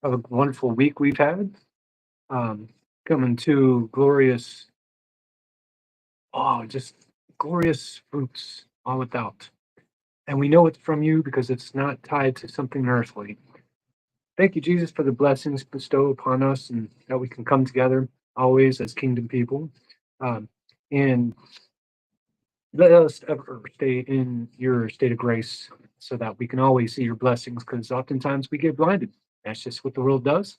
of a wonderful week we've had. Um, Coming to glorious, just glorious fruits all without. And we know it's from you because it's not tied to something earthly. Thank you, Jesus, for the blessings bestowed upon us and that we can come together always as kingdom people. Um, and let us ever stay in your state of grace so that we can always see your blessings because oftentimes we get blinded. That's just what the world does.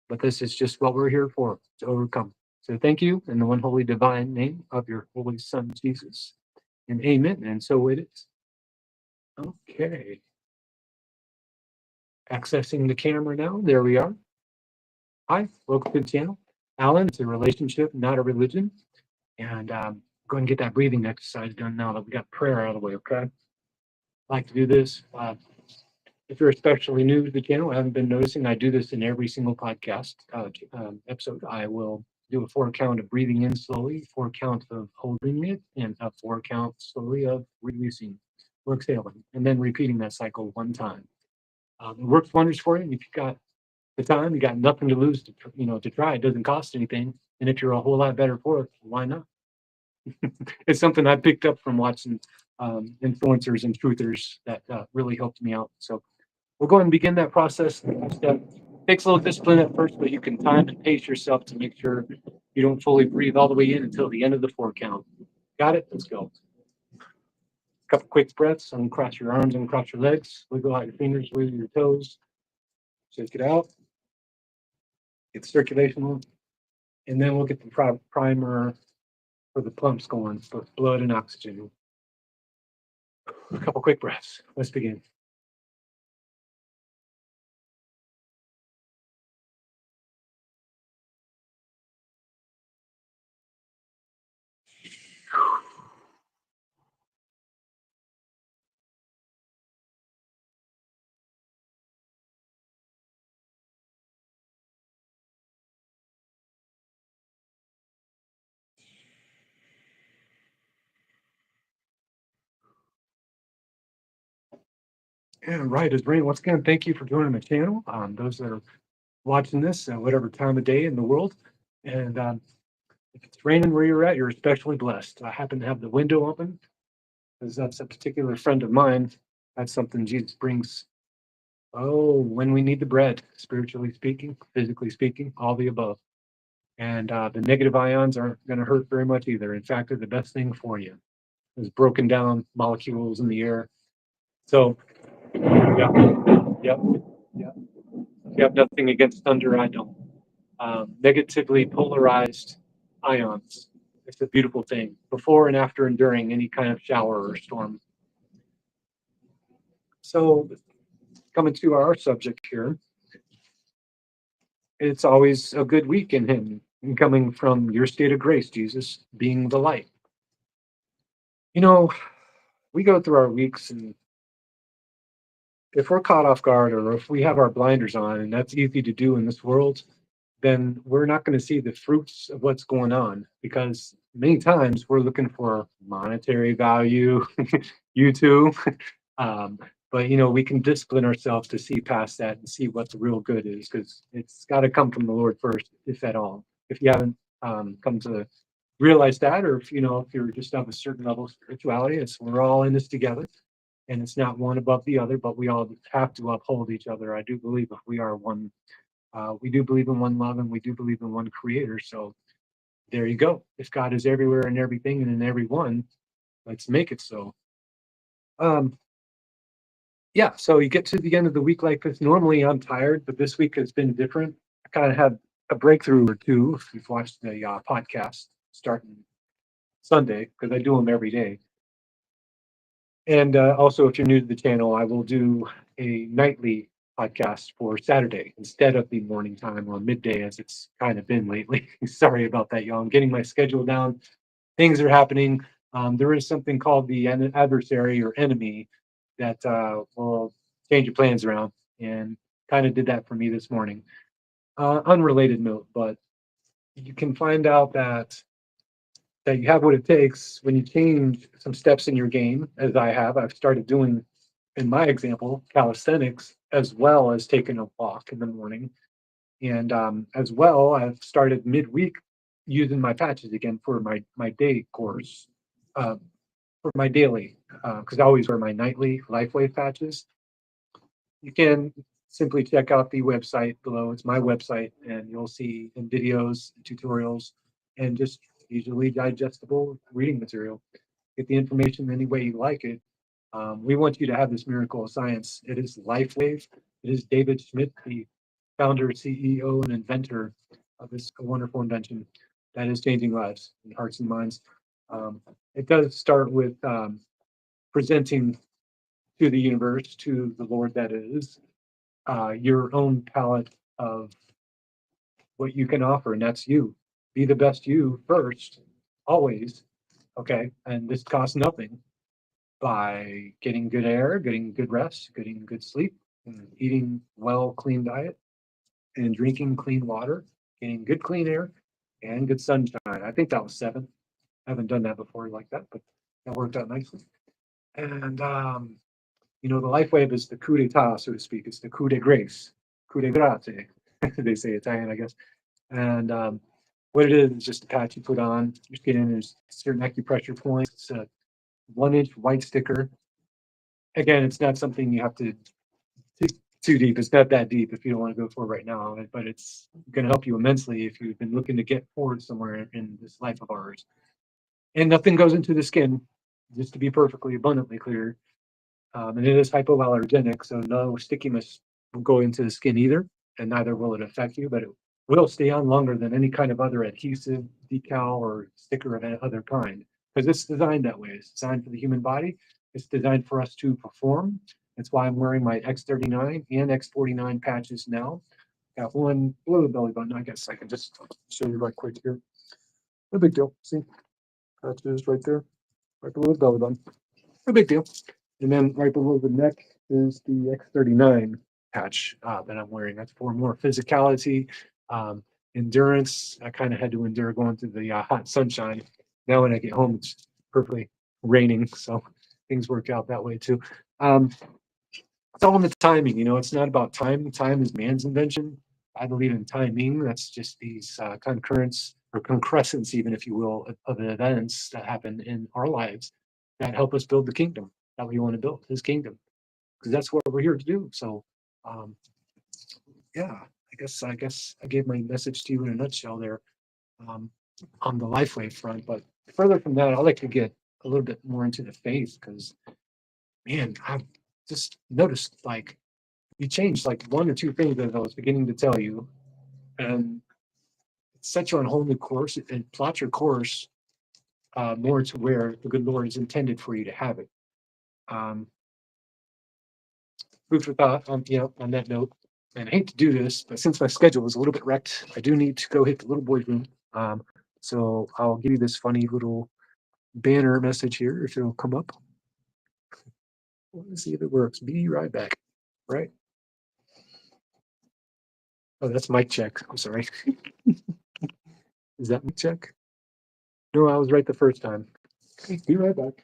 But this is just what we're here for to overcome. So thank you in the one holy divine name of your holy son, Jesus. And amen. And so it is. Okay. Accessing the camera now. There we are. Hi, welcome to the channel. Alan, it's a relationship, not a religion. And go and get that breathing exercise done now that we got prayer out of the way, okay? I like to do this. If you're especially new to the channel, I haven't been noticing, I do this in every single podcast episode. I will do a 4 count of breathing in slowly, 4 count of holding it, and a 4 count slowly of releasing or exhaling, and then repeating that cycle 1 time. It works wonders for you. If you got the time, you got nothing to lose to try. It doesn't cost anything, and if you're a whole lot better for it, why not? It's something I picked up from watching influencers and truthers that really helped me out. So we'll go ahead and begin that process. Step takes a little discipline at first, but you can time and pace yourself to make sure you don't fully breathe all the way in until the end of the 4 count. Got it? Let's go. Couple quick breaths. Uncross your arms, uncross your legs. Wiggle out your fingers, wiggle your toes. Shake it out. Get circulation on. And then we'll get the primer for the pumps going, both blood and oxygen. A couple quick breaths. Let's begin. And right as rain. Once again, thank you for joining the channel. Those that are watching this at whatever time of day in the world. And if it's raining where you're at, you're especially blessed. I happen to have the window open because that's a particular friend of mine. That's something Jesus brings. Oh, when we need the bread, spiritually speaking, physically speaking, all the above. And the negative ions aren't going to hurt very much either. In fact, they're the best thing for you. There's broken down molecules in the air. So, yeah, yep, yep. If you have nothing against thunder, I don't. Negatively polarized ions. It's a beautiful thing before and after and during any kind of shower or storm. So, coming to our subject here, it's always a good week in Him, and coming from your state of grace, Jesus, being the light. You know, we go through our weeks, and if we're caught off guard or if we have our blinders on, and that's easy to do in this world, then we're not going to see the fruits of what's going on because many times we're looking for monetary value, you too. Um, but we can discipline ourselves to see past that and see what the real good is because it's got to come from the Lord first, if at all. If you haven't come to realize that, or if you're just of a certain level of spirituality, it's we're all in this together, and it's not one above the other, but we all have to uphold each other. I do believe if we are one, we do believe in one love, and we do believe in one Creator. So there you go. If God is everywhere and everything and in everyone, let's make it so. Um, yeah, so you get to the end of the week like this. Normally I'm tired, but this week has been different. I kind of had a breakthrough or two. If you've watched the podcast starting Sunday, because I do them every day. And also, if you're new to the channel, I will do a nightly podcast for Saturday instead of the morning time or midday, as it's kind of been lately. Sorry about that, y'all. I'm getting my schedule down. Things are happening. There is something called the adversary or enemy that will change your plans around, and kind of did that for me this morning. Unrelated note, but you can find out that you have what it takes when you change some steps in your game, as I have. I've started doing, in my example, calisthenics as well as taking a walk in the morning. And as well, I've started midweek using my patches again for my day course, uh, for my daily, because I always wear my nightly LifeWave patches. You can simply check out the website below. It's my website, and you'll see in videos, tutorials, and just easily digestible reading material. Get the information any way you like it. We want you to have this miracle of science. It is LifeWave. It is David Schmidt, the founder, CEO, and inventor of this wonderful invention that is changing lives and hearts and minds. Um, it does start with presenting to the universe, to the Lord that is, your own palette of what you can offer, and that's you. Be the best you first, always. Okay. And this costs nothing by getting good air, getting good rest, getting good sleep, and eating well, clean diet, and drinking clean water, getting good clean air, and good sunshine. I think that was seven. I haven't done that before like that, but that worked out nicely. And the life wave is the coup d'état, so to speak. It's the coup de grace, coup de grace. They say Italian, I guess. And what it is just a patch you put on your skin. There's certain acupressure points. It's a 1 inch white sticker. Again, it's not something you have to too deep. It's not that deep if you don't want to go for it right now, but it's going to help you immensely if you've been looking to get forward somewhere in this life of ours. And nothing goes into the skin, just to be perfectly abundantly clear. And it is hypoallergenic, so no stickiness will go into the skin either, and neither will it affect you, but it will stay on longer than any kind of other adhesive, decal, or sticker of any other kind. Because it's designed that way. It's designed for the human body. It's designed for us to perform. That's why I'm wearing my X39 and X49 patches now. Got one below the belly button. I guess I can just show you right quick here. No big deal. See, patches right there, right below the belly button. No big deal. And then right below the neck is the X39 patch that I'm wearing. That's for more physicality, um, endurance. I kind of had to endure going through the hot sunshine. Now when I get home, it's perfectly raining, so things work out that way too. Um, it's all in the timing, it's not about time. Time is man's invention. I believe in timing. That's just these concurrence or concrescence, even if you will, of events that happen in our lives that help us build the kingdom that we want to build, his kingdom, because that's what we're here to do. So, um, yeah, I guess I gave my message to you in a nutshell there, um, on the LifeWave front. But further from that, I'd like to get a little bit more into the faith because, man, I've just noticed like you changed like one or two things that I was beginning to tell you, and it set you on a whole new course. It plots your course more to where the good Lord is intended for you to have it. Um, Food for thought on that note. And I hate to do this, but since my schedule is a little bit wrecked, I do need to go hit the little boy's room. So I'll give you this funny little banner message here if it'll come up. Let's see if it works. Be right back. Right. Oh, that's mic check. I'm sorry. Is that mic check? No, I was right the first time. Okay, be right back.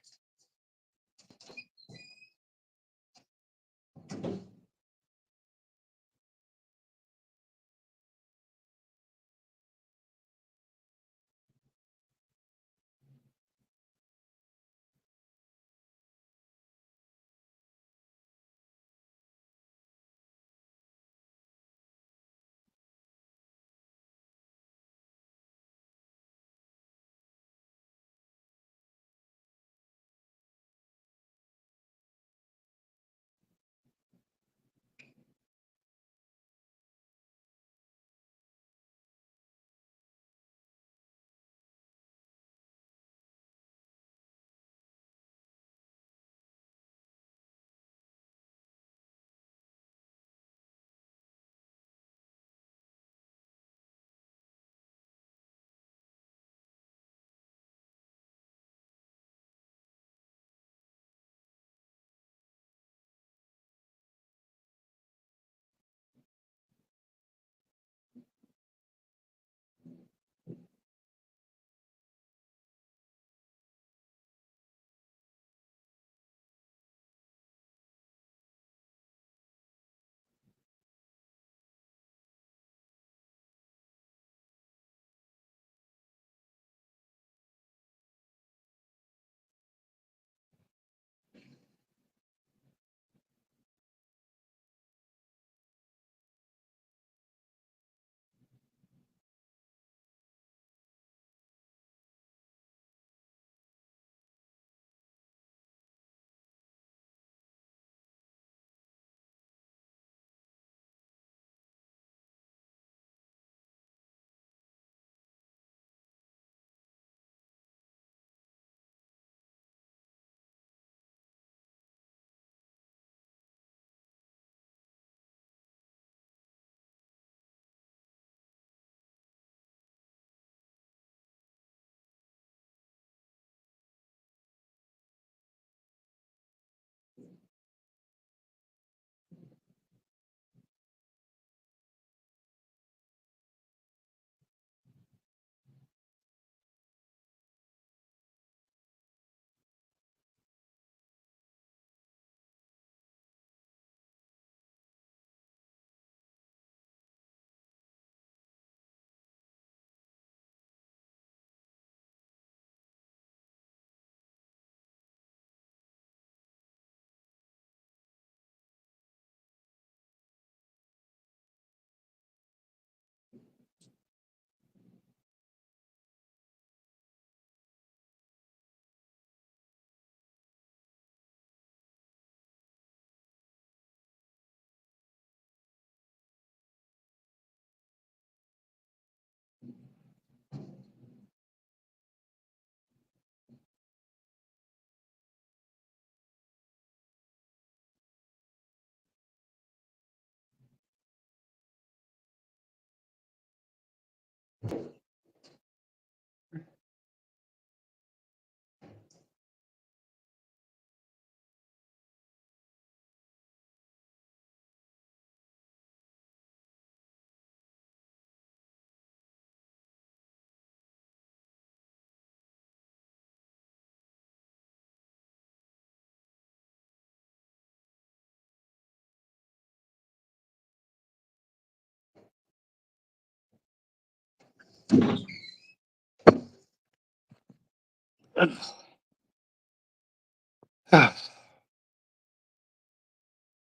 Ah,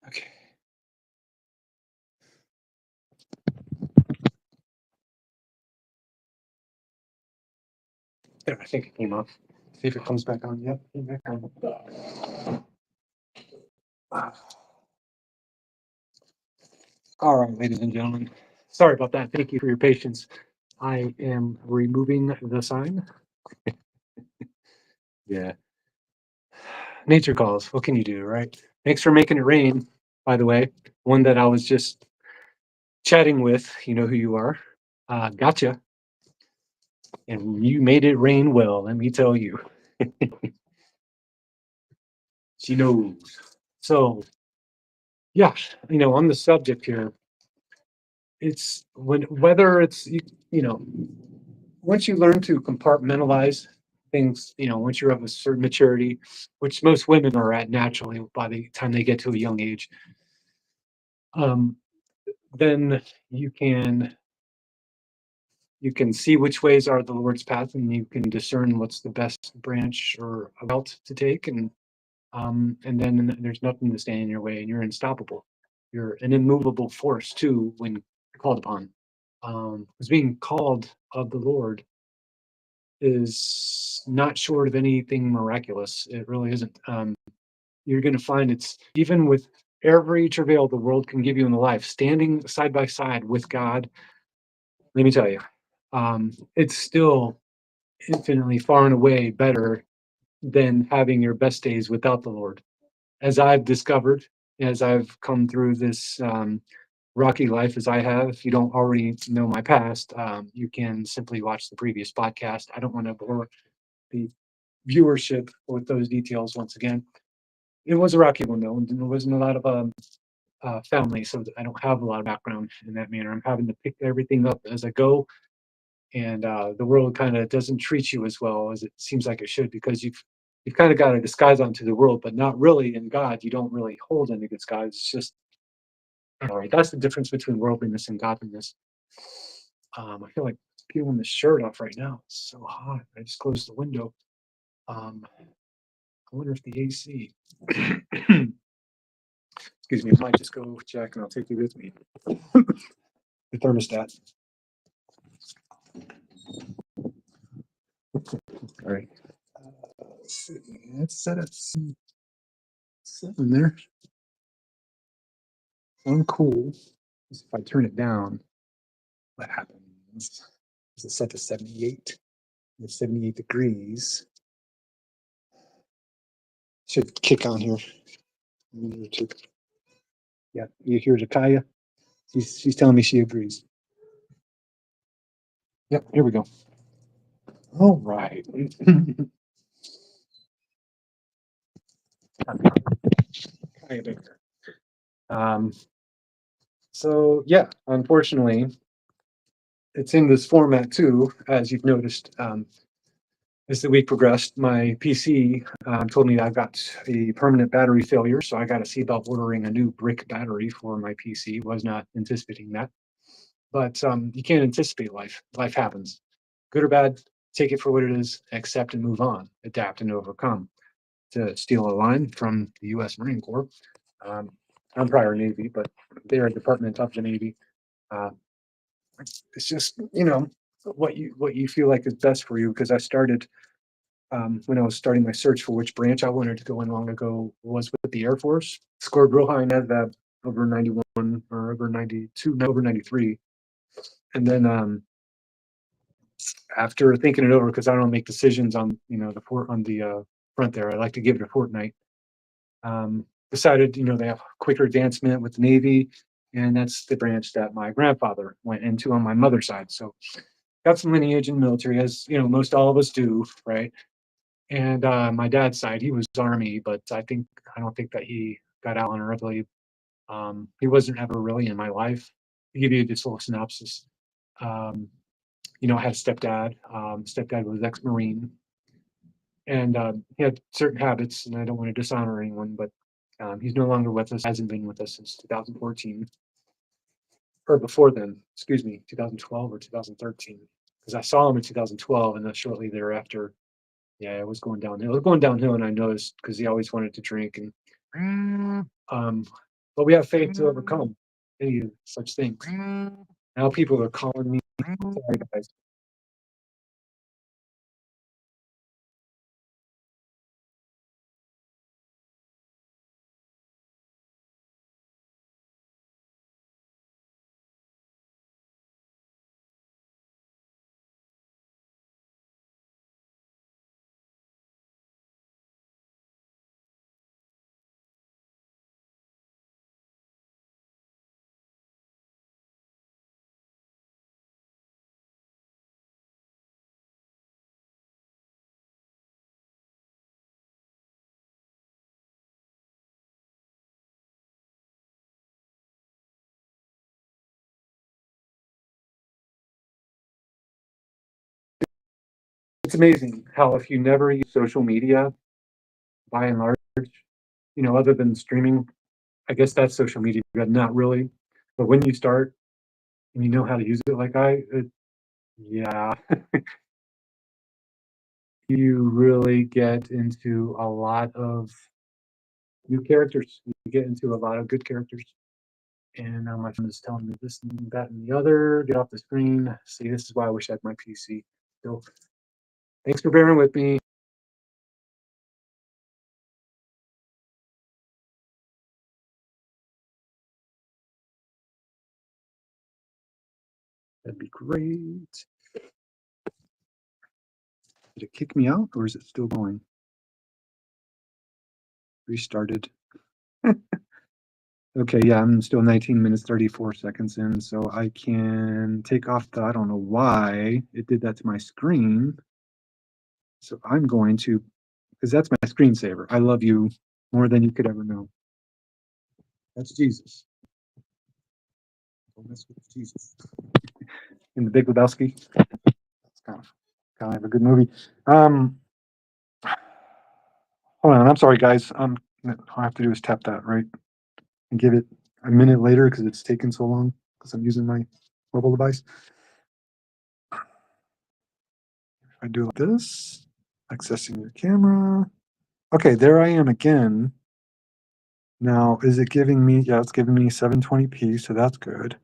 okay. There, I think it came off. See if it comes back on. Yep, came back on. Ah. All right, ladies and gentlemen. Sorry about that. Thank you for your patience. I am removing the sign. Yeah. Nature calls. What can you do, right? Thanks for making it rain, by the way. One that I was just chatting with, you know who you are. Gotcha. And you made it rain well, let me tell you. She knows. So, yeah, on the subject here, it's whether it's, once you learn to compartmentalize things, once you're of a certain maturity, which most women are at naturally by the time they get to a young age, um, then you can you can see which ways are the Lord's path, and you can discern what's the best branch or route to take, and then there's nothing to stand in your way, and you're unstoppable. You're an immovable force too when called upon. Because being called of the Lord is not short of anything miraculous. It really isn't. You're going to find it's even with every travail the world can give you in the life, standing side by side with God. Let me tell you, it's still infinitely far and away better than having your best days without the Lord. As I've discovered, as I've come through this rocky life as I have, if you don't already know my past, you can simply watch the previous podcast. I don't want to bore the viewership with those details once again. It was a rocky one though, and there wasn't a lot of family, so I don't have a lot of background in that manner. I'm having to pick everything up as I go, and the world kind of doesn't treat you as well as it seems like it should because you've kind of got a disguise onto the world, but not really in God. You don't really hold any disguise. It's just all right. That's the difference between worldliness and godliness. I feel like peeling the shirt off right now. It's so hot. I just closed the window. I wonder if the AC. Excuse me. I might just go check, and I'll take you with me. The thermostat. All right. Let's see. Let's set it 7 there. Uncool. If I turn it down, what happens? Is it set to 78? It's 78 degrees. Should kick on here. A minute or two. Yeah, you hear Jakaya? She's telling me she agrees. Yep, here we go. All right. Kaya Baker. Um, so yeah, unfortunately, it's in this format too, as you've noticed. As the week progressed, my PC told me I got a permanent battery failure, so I got to see about ordering a new brick battery for my PC. Was not anticipating that, but you can't anticipate life. Life happens, good or bad. Take it for what it is, accept and move on, adapt and overcome. To steal a line from the U.S. Marine Corps, um, I'm prior Navy, but they're a department of the Navy. Uh, it's just what you feel like is best for you. Because I started when I was starting my search for which branch I wanted to go in long ago was with the Air Force. Scored real high in ASVAB over 91 or over 92, over 93. And then after thinking it over, because I don't make decisions on the fort on the front there, I like to give it a fortnight. Decided they have quicker advancement with the Navy, and that's the branch that my grandfather went into on my mother's side. So got some lineage in the military, as most all of us do, right? And my dad's side, he was Army, but I don't think that he got out honorably. He wasn't ever really in my life. To give you this little synopsis, um, I had a stepdad. Stepdad was ex-Marine, and he had certain habits, and I don't want to dishonor anyone, but he's no longer with us. Hasn't been with us since 2014, or before then. Excuse me, 2012 or 2013. because I saw him in 2012, and then shortly thereafter, yeah, it was going downhill. It was going downhill, and I noticed because he always wanted to drink, and but we have faith to overcome any such things. Now people are calling me. Sorry, guys. It's amazing how if you never use social media, by and large, other than streaming, I guess that's social media, but not really. But when you start and you know how to use it like yeah, you really get into a lot of new characters. You get into a lot of good characters. And now my friend is telling me this and that and the other. Get off the screen. See, this is why I wish I had my PC. So thanks for bearing with me. That'd be great. Did it kick me out or is it still going? Restarted. Okay, yeah, I'm still 19 minutes, 34 seconds in, so I can take off I don't know why it did that to my screen. So I'm going to, because that's my screensaver. I love you more than you could ever know. That's Jesus. Don't mess with Jesus. In the Big Lebowski. It's kind of a good movie. Hold on, I'm sorry, guys. All I have to do is tap that, right? And give it a minute later because it's taken so long because I'm using my mobile device. If I do like this, accessing your camera. Okay, there I am again. Now, is it giving me, yeah, it's giving me 720p, so that's good.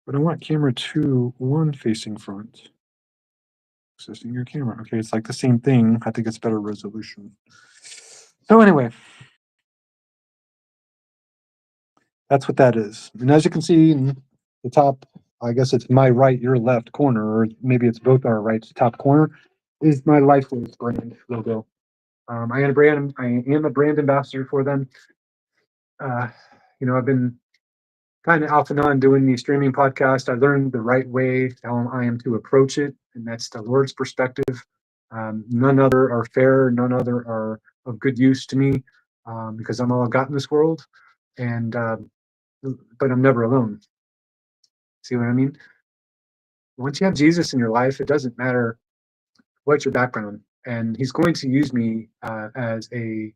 But I want camera 2, 1 facing front. Accessing your camera. Okay, it's like the same thing. I think it's better resolution. So anyway, that's what that is. And as you can see in the top, I guess it's my right, your left corner, or maybe it's both our rights, top corner, is my LifeWave brand logo. I am a brand ambassador for them. Uh, I've been kind of off and on doing the streaming podcast. I learned the right way how I am to approach it, and that's the Lord's perspective. None other are fair, none other are of good use to me, because I'm all I've got in this world, and but I'm never alone. See what I mean? Once you have Jesus in your life, it doesn't matter what's your background, and He's going to use me as a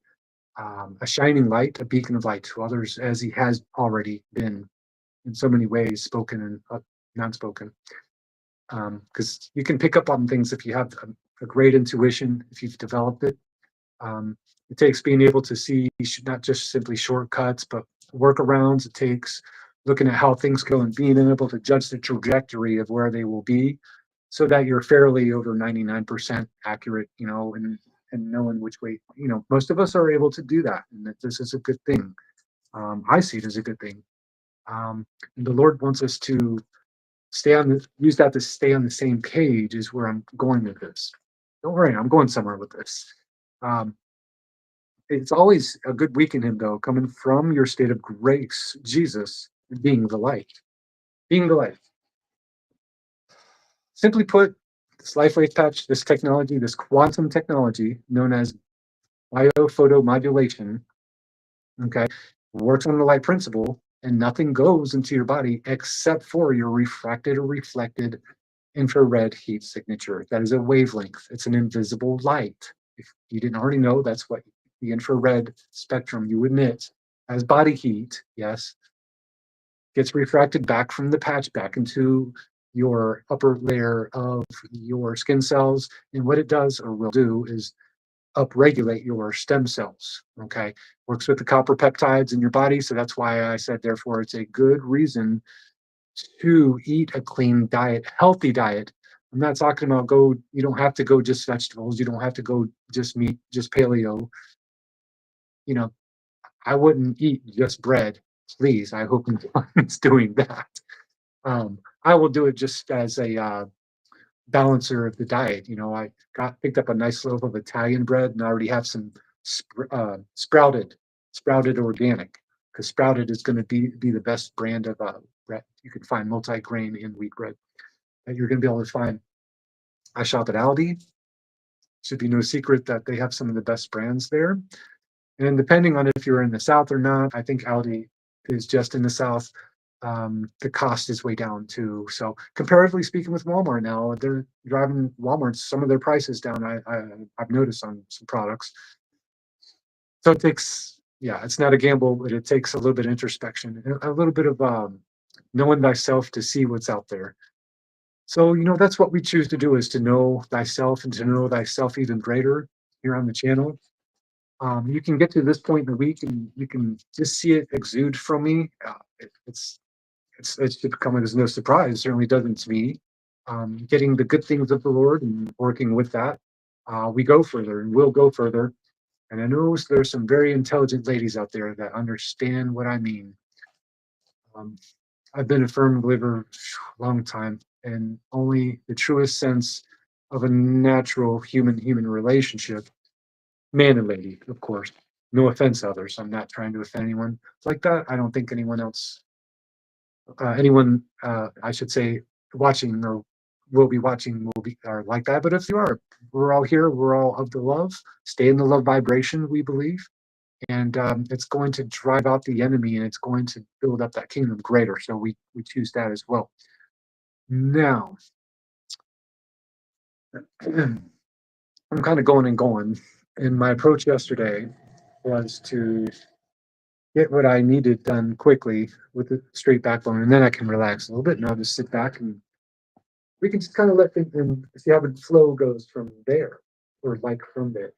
shining light, a beacon of light to others, as He has already been in so many ways, spoken and non-spoken. Because you can pick up on things if you have a great intuition, if you've developed it. It takes being able to see not just simply shortcuts, but workarounds. It takes looking at how things go and being able to judge the trajectory of where they will be so that you're fairly over 99% accurate, and knowing which way, most of us are able to do that, and that this is a good thing. I see it as a good thing. And the Lord wants us to use that to stay on the same page is where I'm going with this. Don't worry, I'm going somewhere with this. Um, it's always a good week in Him, though, coming from your state of grace, Jesus being the light, being the light. Simply put, this LifeWave patch, this technology, this quantum technology known as biophotomodulation, okay, works on the light principle, and nothing goes into your body except for your refracted or reflected infrared heat signature. That is a wavelength. It's an invisible light. If you didn't already know, that's what the infrared spectrum you emit as body heat. Yes. gets refracted back from the patch back into your upper layer of your skin cells. And what it does or will do is upregulate your stem cells. Okay. Works with the copper peptides in your body. So that's why I said, therefore, it's a good reason to eat a clean diet, healthy diet. I'm not talking about you don't have to go just vegetables. You don't have to go just meat, just paleo. You know, I wouldn't eat just bread. Please, I hope no one's doing that. I will do it just as a balancer of the diet. I picked up a nice loaf of Italian bread and I already have some sprouted organic, because sprouted is going to be the best brand of bread. You can find multi-grain and wheat bread that you're going to be able to find. I shop at Aldi. Should be no secret that they have some of the best brands there. And depending on if you're in the South or not, I think Aldi is just in the South. The cost is way down too. So comparatively speaking with Walmart now, they're driving Walmart some of their prices down. I've noticed on some products. So it takes, yeah, it's not a gamble, but it takes a little bit of introspection, a little bit of knowing thyself to see what's out there. So, that's what we choose to do, is to know thyself and to know thyself even greater here on the channel. You can get to this point in the week and you can just see it exude from me. It should come as no surprise. It certainly doesn't to me. Getting the good things of the Lord and working with that, we go further and we'll go further. And I know there's some very intelligent ladies out there that understand what I mean. Um, I've been a firm believer a long time, and only the truest sense of a natural human relationship, man and lady, of course. No offense to others. I'm not trying to offend anyone like that. I don't think I should say, watching or will be watching will be are like that. But if you are, we're all here. We're all of the love. Stay in the love vibration, we believe, and it's going to drive out the enemy, and it's going to build up that kingdom greater. So we choose that as well. Now, I'm kind of going and going, and my approach yesterday was to get what I needed done quickly with a straight backbone, and then I can relax a little bit, and I'll just sit back and we can just kind of let things and see how the flow goes from there, or like from there,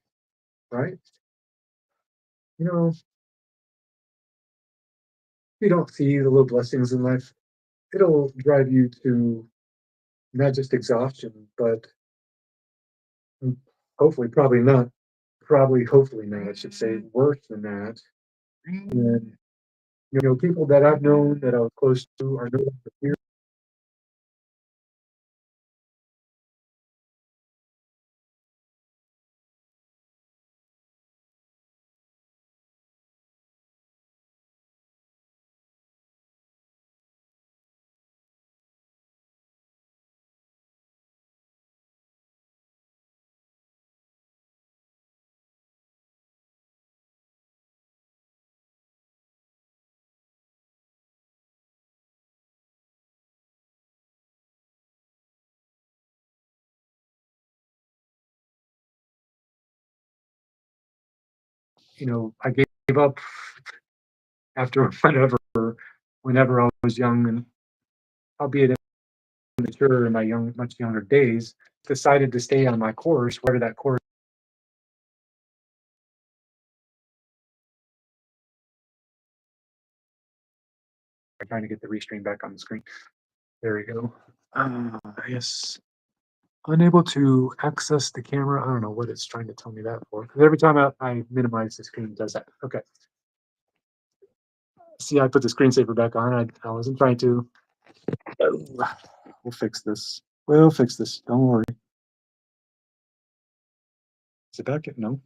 right? You know, if you don't see the little blessings in life, it'll drive you to not just exhaustion, but hopefully, hopefully not, I should say, worse than that. And, people that I've known that I was close to are no longer here. I gave up after whenever I was young, and albeit immature in my much younger days, decided to stay on my course, whatever that course. I'm trying to get the restream back on the screen. There we go. Yes. Unable to access the camera. I don't know what it's trying to tell me that for. Because every time I minimize the screen, it does that. Okay. See, I put the screensaver back on. I wasn't trying to. We'll fix this. We'll fix this. Don't worry. Is it back? No.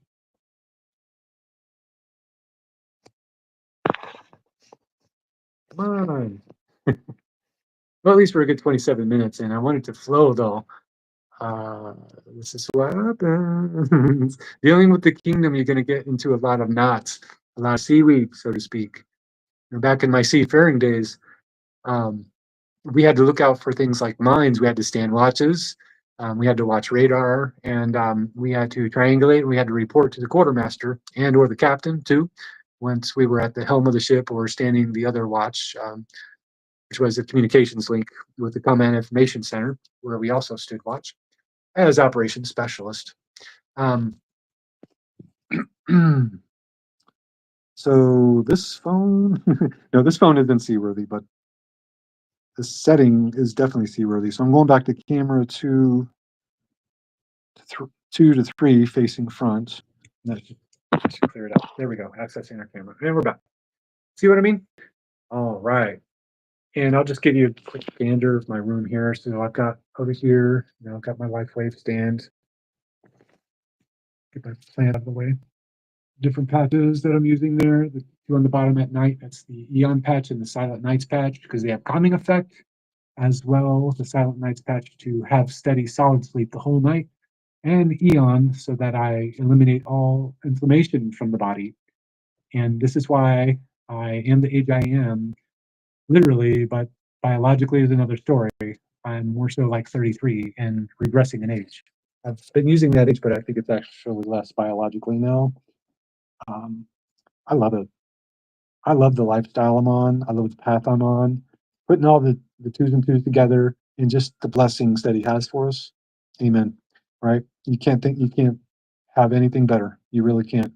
Come on. Well, at least we're a good 27 minutes in. I want it to flow though. This is what happens. Dealing with the kingdom, you're going to get into a lot of knots, a lot of seaweed, so to speak. Back in my seafaring days, we had to look out for things like mines. We had to stand watches. We had to watch radar, and we had to triangulate. And we had to report to the quartermaster and or the captain too, once we were at the helm of the ship or standing the other watch. which was a communications link with the Command Information Center, where we also stood watch as operations specialist. Um, so this phone, no, this phone isn't seaworthy, but the setting is definitely seaworthy. So I'm going back to camera two to three facing front. That should clear it up. There we go. Accessing our camera. And we're back. See what I mean? All right. And I'll just give you a quick gander of my room here. So I've got over here, I've got my LifeWave stand. Get my plant out of the way. Different patches that I'm using there. The two on the bottom at night, that's the Eon patch and the Silent Nights patch because they have calming effect, as well as the Silent Nights patch to have steady solid sleep the whole night, and Eon so that I eliminate all inflammation from the body. And this is why I am the age I am, literally, but biologically is another story. I'm more so like 33 and regressing in age. I've been using that age, but I think it's actually less biologically now. Um, I love it. I love the lifestyle I'm on. I love the path I'm on. Putting all the twos and twos together and just the blessings that he has for us. Amen. Right? You can't have anything better. You really can't.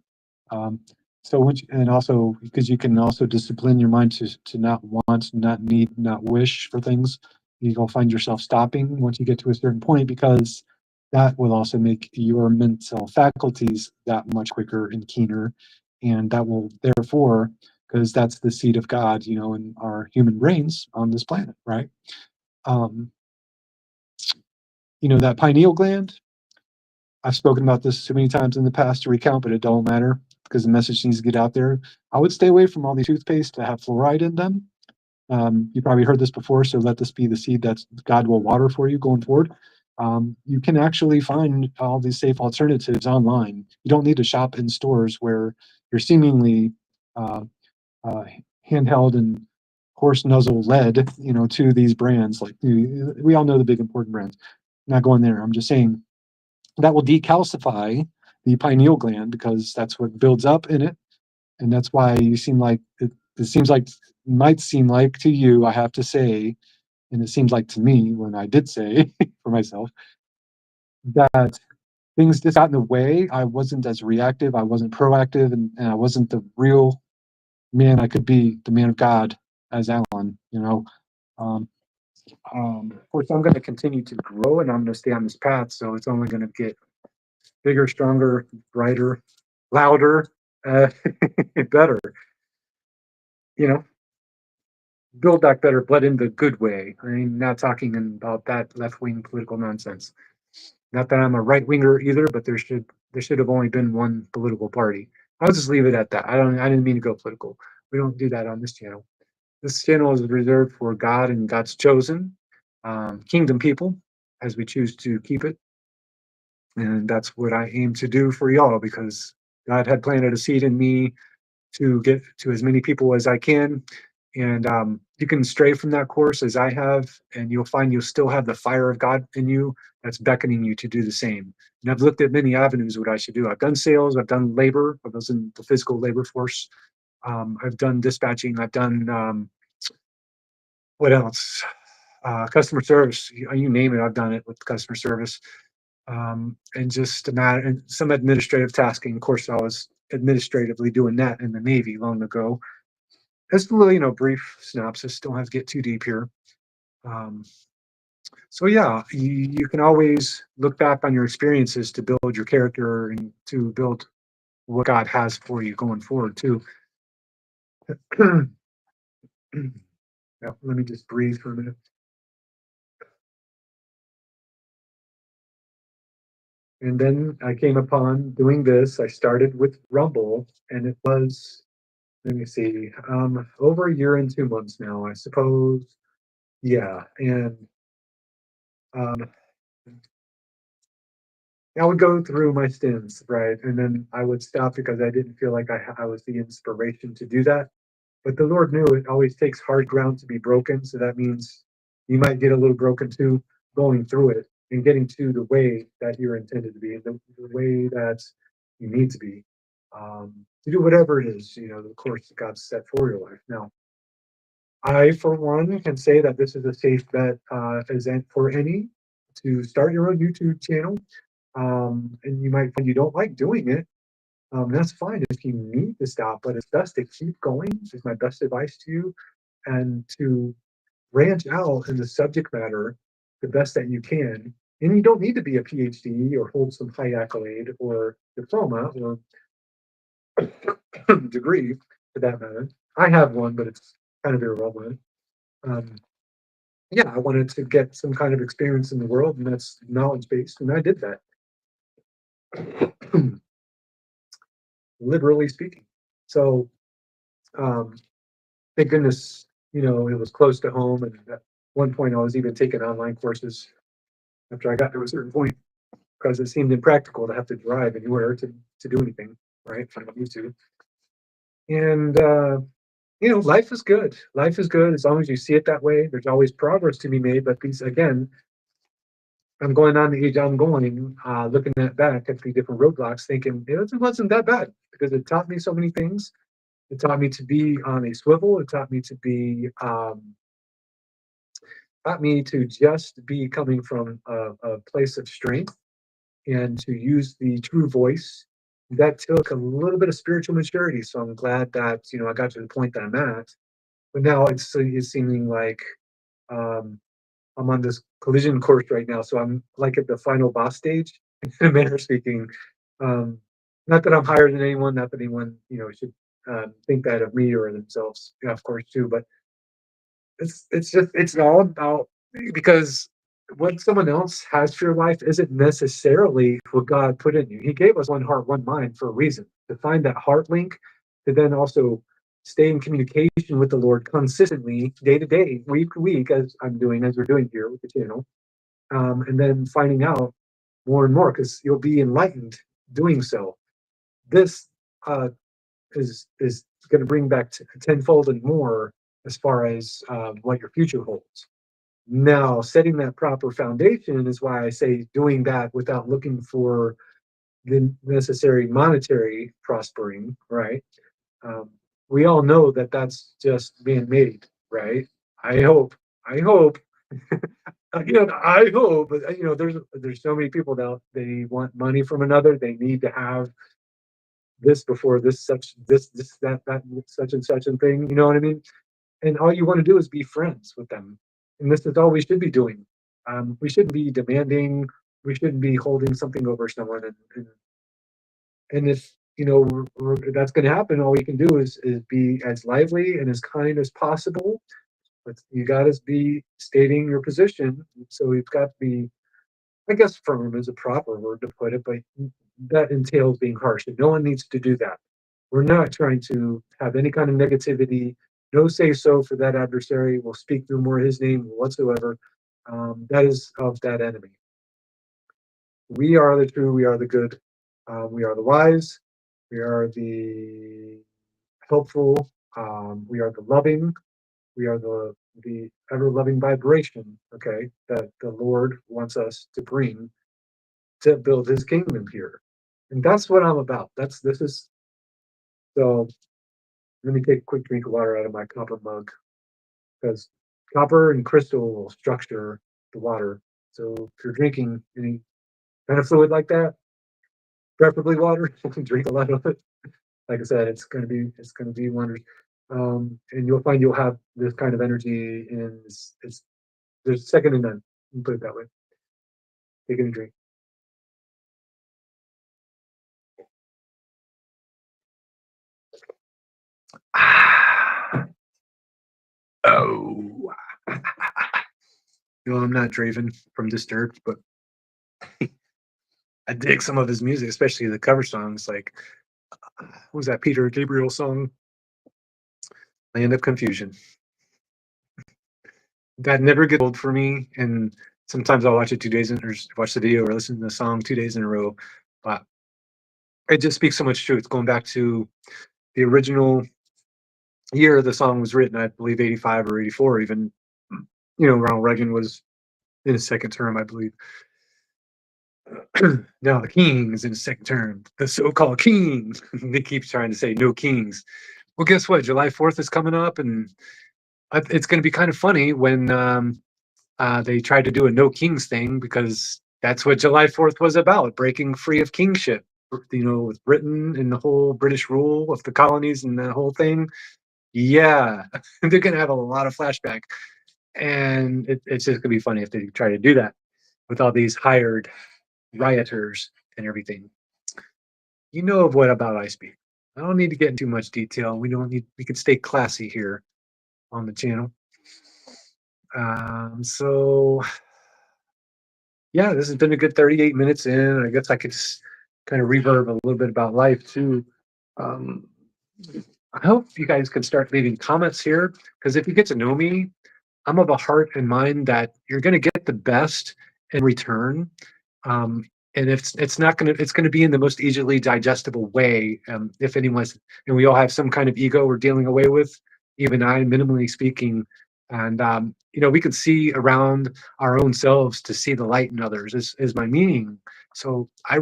Um, so which and also because you can also discipline your mind to not want, not need, not wish for things. You'll find yourself stopping once you get to a certain point because that will also make your mental faculties that much quicker and keener. And that will therefore, because that's the seed of God, in our human brains on this planet, right? Um, that pineal gland, I've spoken about this so many times in the past to recount, but it don't matter because the message needs to get out there. I would stay away from all these toothpaste that have fluoride in them. You probably heard this before, so let this be the seed that God will water for you going forward. You can actually find all these safe alternatives online. You don't need to shop in stores where you're seemingly uh, uh, handheld and horse nuzzle led, to these brands. Like we all know the big important brands. I'm not going there. I'm just saying that will decalcify the pineal gland because that's what builds up in it, and that's why you seem like it seems like might seem like to you. I have to say, and it seems like to me when I did say for myself that things just got in the way. I wasn't as reactive. I wasn't proactive, and I wasn't the real man I could be, the man of God as Alan. Um, of course, I'm going to continue to grow, and I'm going to stay on this path. So it's only going to get bigger, stronger, brighter, louder, uh, better. You know, build back better, but in the good way. I mean, not talking about that left wing political nonsense. Not that I'm a right winger either, but there should have only been one political party. I'll just leave it at that. I didn't mean to go political. We don't do that on this channel. This channel is reserved for God and God's chosen kingdom people, as we choose to keep it. And that's what I aim to do for y'all because God had planted a seed in me to get to as many people as I can. And you can stray from that course as I have, and you'll find you'll still have the fire of God in you that's beckoning you to do the same. And I've looked at many avenues what I should do. I've done sales, I've done labor, I was in the physical labor force. I've done dispatching, I've done what else? Customer service, you name it, I've done it with customer service. And just a matter and some administrative tasking. Of course, I was administratively doing that in the Navy long ago. That's a little, brief synopsis. Don't have to get too deep here. Um, so yeah, you can always look back on your experiences to build your character and to build what God has for you going forward too. Yeah, let me just breathe for a minute. And then I came upon doing this. I started with Rumble, and it was, let me see, over a year and 2 months now, I suppose. Yeah, and um, I would go through my stints, right? And then I would stop because I didn't feel like I was the inspiration to do that. But the Lord knew it always takes hard ground to be broken. So that means you might get a little broken too, going through it and getting to the way that you're intended to be, the way that you need to be, to do whatever it is, the course that God's set for your life. Now, I, for one, can say that this is a safe bet as for any to start your own YouTube channel. And you might find you don't like doing it. That's fine if you need to stop, but it's best to keep going, is my best advice to you, and to branch out in the subject matter the best that you can. And you don't need to be a PhD or hold some high accolade or diploma or degree for that matter. I have one, but it's kind of irrelevant. Um, yeah, I wanted to get some kind of experience in the world, and that's knowledge based, and I did that, liberally speaking. So, um, thank goodness, it was close to home. And at one point, I was even taking online courses after I got to a certain point because it seemed impractical to have to drive anywhere to do anything, right? If I'm not used to. And life is good. Life is good as long as you see it that way. There's always progress to be made, but these again, I'm going on the age I'm going, looking back at the different roadblocks, thinking it wasn't that bad because it taught me so many things. It taught me to be on a swivel. It taught me to just be coming from a place of strength and to use the true voice. That took a little bit of spiritual maturity. So I'm glad that, I got to the point that I'm at. But now it's seeming like um, I'm on this collision course right now. So I'm like at the final boss stage, in a manner of speaking. Um, Not that I'm higher than anyone, not that anyone, should think that of me or themselves, of course, too. But it's all about, because what someone else has for your life isn't necessarily what God put in you. He gave us one heart, one mind for a reason, to find that heart link, to then also stay in communication with the Lord consistently, day to day, week to week, as we're doing here with the channel, and then finding out more and more because you'll be enlightened doing so. This uh, is going to bring back tenfold and more as far as what your future holds. Now, setting that proper foundation is why I say doing that without looking for the necessary monetary prospering, right? Um, we all know that that's just being made, right? I hope, I hope, I hope, but there's so many people that they want money from another. They need to have this before this, such this that such and such and thing. You know what I mean? And all you want to do is be friends with them. And this is all we should be doing. We shouldn't be demanding. We shouldn't be holding something over someone. And if that's going to happen, all we can do is be as lively and as kind as possible. But you got to be stating your position. So you've got to be, I guess, firm is a proper word to put it, but that entails being harsh, and no one needs to do that. We're not trying to have any kind of negativity. No say so for that adversary. We'll speak no more his name whatsoever. That is of that enemy. We are the true. We are the good. We are the wise. We are the helpful. We are the loving. We are the ever loving vibration. Okay, that the Lord wants us to bring to build His kingdom here, and that's what I'm about. This is so. Let me take a quick drink of water out of my copper mug because copper and crystal will structure the water. So if you're drinking any kind of fluid like that, preferably water, drink a lot of it. Like I said, it's gonna be wonders. And you'll find you'll have this kind of energy, and it's there's second to none. Put it that way. Take a drink. Oh, I'm not Draven from Disturbed, but I dig some of his music, especially the cover songs. Like, what was that Peter Gabriel song, "Land of Confusion"? That never gets old for me, and sometimes I'll watch it 2 days in, or watch the video or listen to the song 2 days in a row. But it just speaks so much truth. Going back to the original year the song was written, I believe 85 or 84, even. Ronald Reagan was in his second term, I believe. Now the king is in his second term. The so-called king. They keep trying to say no kings. Well, guess what? July 4th is coming up, and It's going to be kind of funny when they tried to do a no kings thing because that's what July 4th was about, breaking free of kingship. With Britain and the whole British rule of the colonies and the whole thing. Yeah, they're going to have a lot of flashback, and it's just going to be funny if they try to do that with all these hired rioters and everything. You know of what about I speak. I don't need to get into too much detail. We don't need. We can stay classy here on the channel. So yeah, this has been a good 38 minutes in. I guess I could just kind of reverb a little bit about life too. Um, I hope you guys can start leaving comments here because if you get to know me, I'm of a heart and mind that you're going to get the best in return. Um, and if it's not going to, it's going to be in the most easily digestible way. If anyone's, and we all have some kind of ego we're dealing away with, even I, minimally speaking. And, we can see around our own selves to see the light in others is my meaning. So I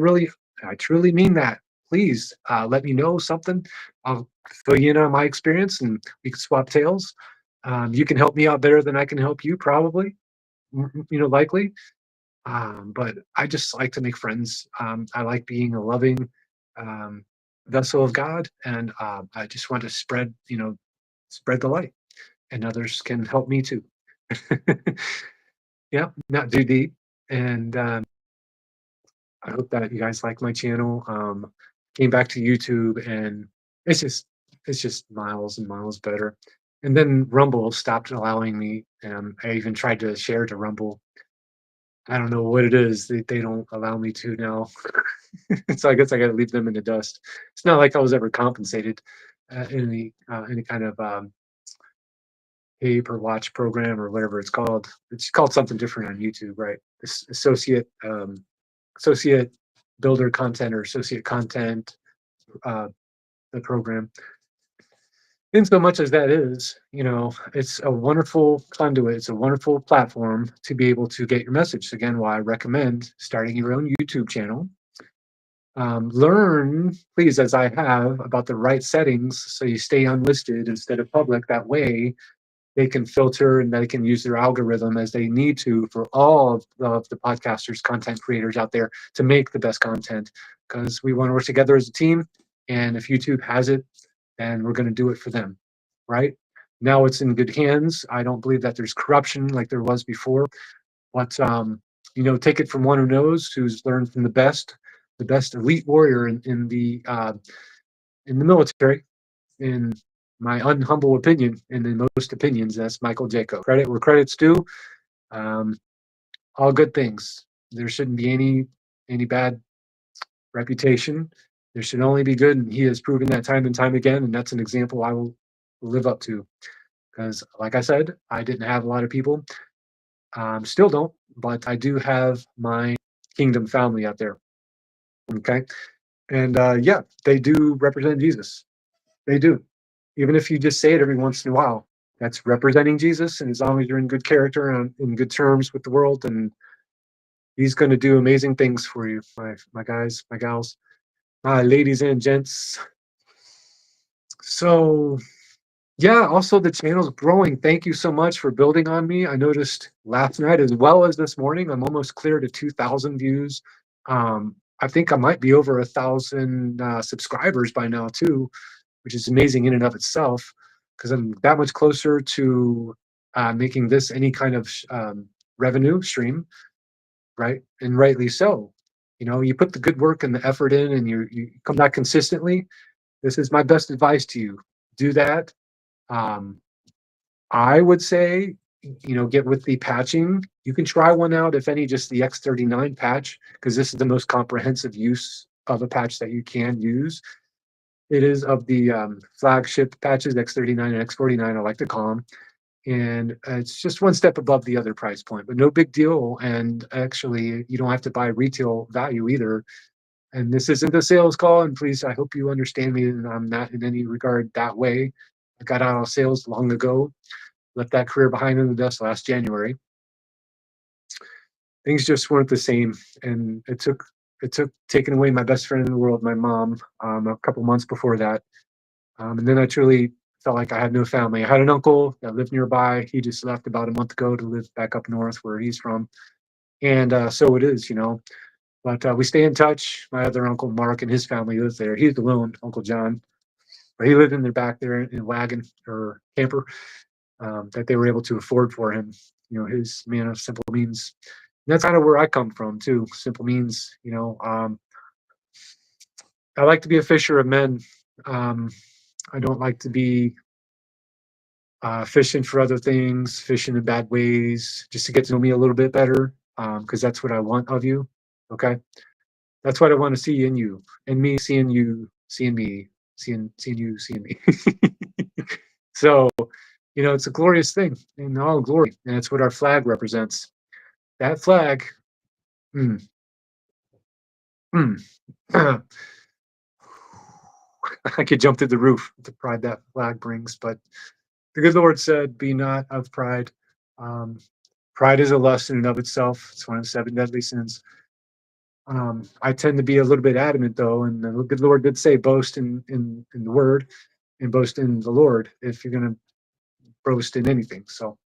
truly mean that. Please let me know something. I'll fill you in on my experience and we can swap tales. You can help me out better than I can help you, probably, likely. But I just like to make friends. I like being a loving um, vessel of God, and I just want to spread the light, and others can help me too. Yeah, not too deep. And I hope that you guys like my channel. Came back to YouTube, and it's just it's just miles and miles better. And then Rumble stopped allowing me. I even tried to share to Rumble. I don't know what it is. They don't allow me to now. So I guess I got to leave them in the dust. It's not like I was ever compensated in any kind of pay per watch program or whatever it's called. It's called something different on YouTube, right? This associate builder content or associate content, uh, the program. In so much as that is, it's a wonderful conduit. It's a wonderful platform to be able to get your message. Again, why I recommend starting your own YouTube channel. Learn, please, as I have, about the right settings so you stay unlisted instead of public. That way, they can filter and they can use their algorithm as they need to for all of the podcasters, content creators out there to make the best content because we want to work together as a team. And if YouTube has it, then we're going to do it for them, right? Now it's in good hands. I don't believe that there's corruption like there was before. But take it from one who knows, who's learned from the best elite warrior in the military, in my unhumble opinion, and in most opinions, that's Michael Jaco. Credit where credit's due. Um, all good things. There shouldn't be any bad reputation. There should only be good, and he has proven that time and time again. And that's an example I will live up to. Because, like I said, I didn't have a lot of people. Still don't, but I do have my kingdom family out there. Okay, and yeah, they do represent Jesus. They do. Even if you just say it every once in a while, that's representing Jesus. And as long as you're in good character and in good terms with the world, and he's going to do amazing things for you, my guys, my gals, my ladies and gents. So yeah, also the channel's growing. Thank you so much for building on me. I noticed last night as well as this morning, I'm almost clear to 2,000 views. I think I might be over 1,000 subscribers by now too, which is amazing in and of itself because I'm that much closer to making this any kind of revenue stream, right? And rightly so. You put the good work and the effort in, and you come back consistently. This is my best advice to you. Do that. Um, I would say, get with the patching. You can try one out, if any, just the X39 patch, because this is the most comprehensive use of a patch that you can use. It is of the flagship patches, X39 and X49, I like to call them. And it's just one step above the other price point, but no big deal. And actually, you don't have to buy retail value either. And this isn't a sales call. And please, I hope you understand me. And I'm not in any regard that way. I got out of sales long ago, left that career behind in the dust last January. Things just weren't the same. And it took taking away my best friend in the world, my mom, a couple months before that. And then I truly felt like I had no family. I had an uncle that lived nearby. He just left about a month ago to live back up north where he's from. And so it is, you know. But we stay in touch. My other uncle, Mark, and his family lives there. He's alone, Uncle John. But he lived in their back there in a wagon or camper that they were able to afford for him. You know, his man of simple means. And that's kind of where I come from, too. Simple means, you know. I like to be a fisher of men. Um, I don't like to be fishing for other things, fishing in bad ways, just to get to know me a little bit better, because that's what I want of you. Okay, that's what I want to see in you, and me seeing you, seeing me, seeing you, seeing me. So, you know, it's a glorious thing in all glory, and it's what our flag represents. That flag, mm, mm, I could jump through the roof with the pride that flag brings, but the good Lord said, "Be not of pride." Um, Pride is a lust in and of itself. It's one of the seven deadly sins. I tend to be a little bit adamant though, and the good Lord did say, "Boast in the Word and boast in the Lord." If you're going to boast in anything, so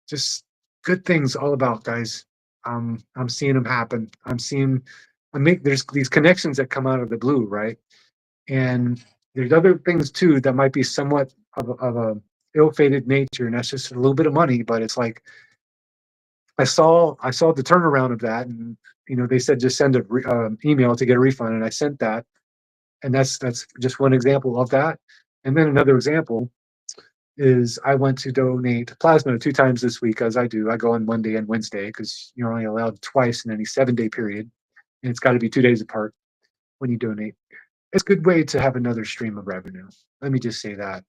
just good things all about, guys. I'm seeing them happen. I make there's these connections that come out of the blue, right? And there's other things too that might be somewhat of a ill-fated nature, and that's just a little bit of money, but it's like I saw the turnaround of that, and you know they said just send a email to get a refund, and I sent that, and that's just one example of that. And then another example is I went to donate plasma 2 times this week, as I do. I go on Monday and Wednesday because you're only allowed twice in any 7-day period, and it's got to be 2 days apart when you donate. It's a good way to have another stream of revenue. Let me just say that.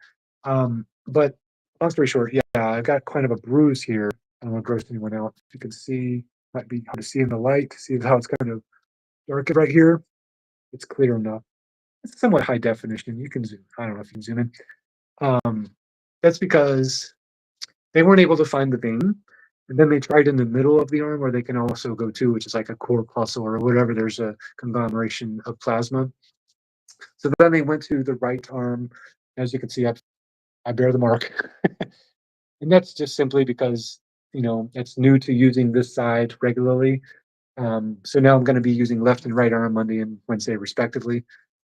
But long story short, yeah, I've got kind of a bruise here. I don't want to gross anyone out. If you can see, might be hard to see in the light. See how it's kind of dark right here. It's clear enough. It's somewhat high definition. You can zoom. I don't know if you can zoom in. Um, that's because they weren't able to find the vein. And then they tried in the middle of the arm where they can also go to, which is like a corpuscle or whatever. There's a conglomeration of plasma. So then they went to the right arm. As you can see, I bear the mark. And that's just simply because, you know, it's new to using this side regularly. So now I'm going to be using left and right arm Monday and Wednesday, respectively.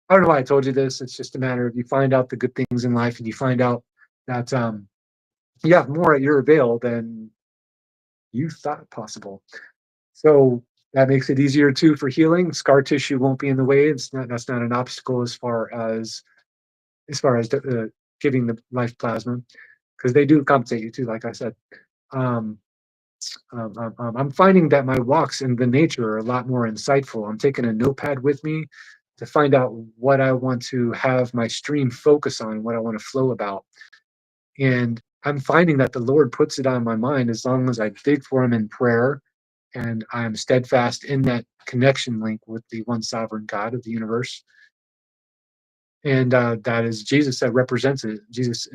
I don't know why I told you this. It's just a matter of you find out the good things in life and you find out that you have more at your avail than you thought possible. So that makes it easier too for healing. Scar tissue won't be in the way. That's not an obstacle as far as giving the life plasma, because they do compensate you too. Like I said, um, I'm finding that my walks in the nature are a lot more insightful. I'm taking a notepad with me to find out what I want to have my stream focus on, what I want to flow about. And I'm finding that the Lord puts it on my mind as long as I dig for Him in prayer and I'm steadfast in that connection link with the one sovereign God of the universe. And that is Jesus that represents it. Jesus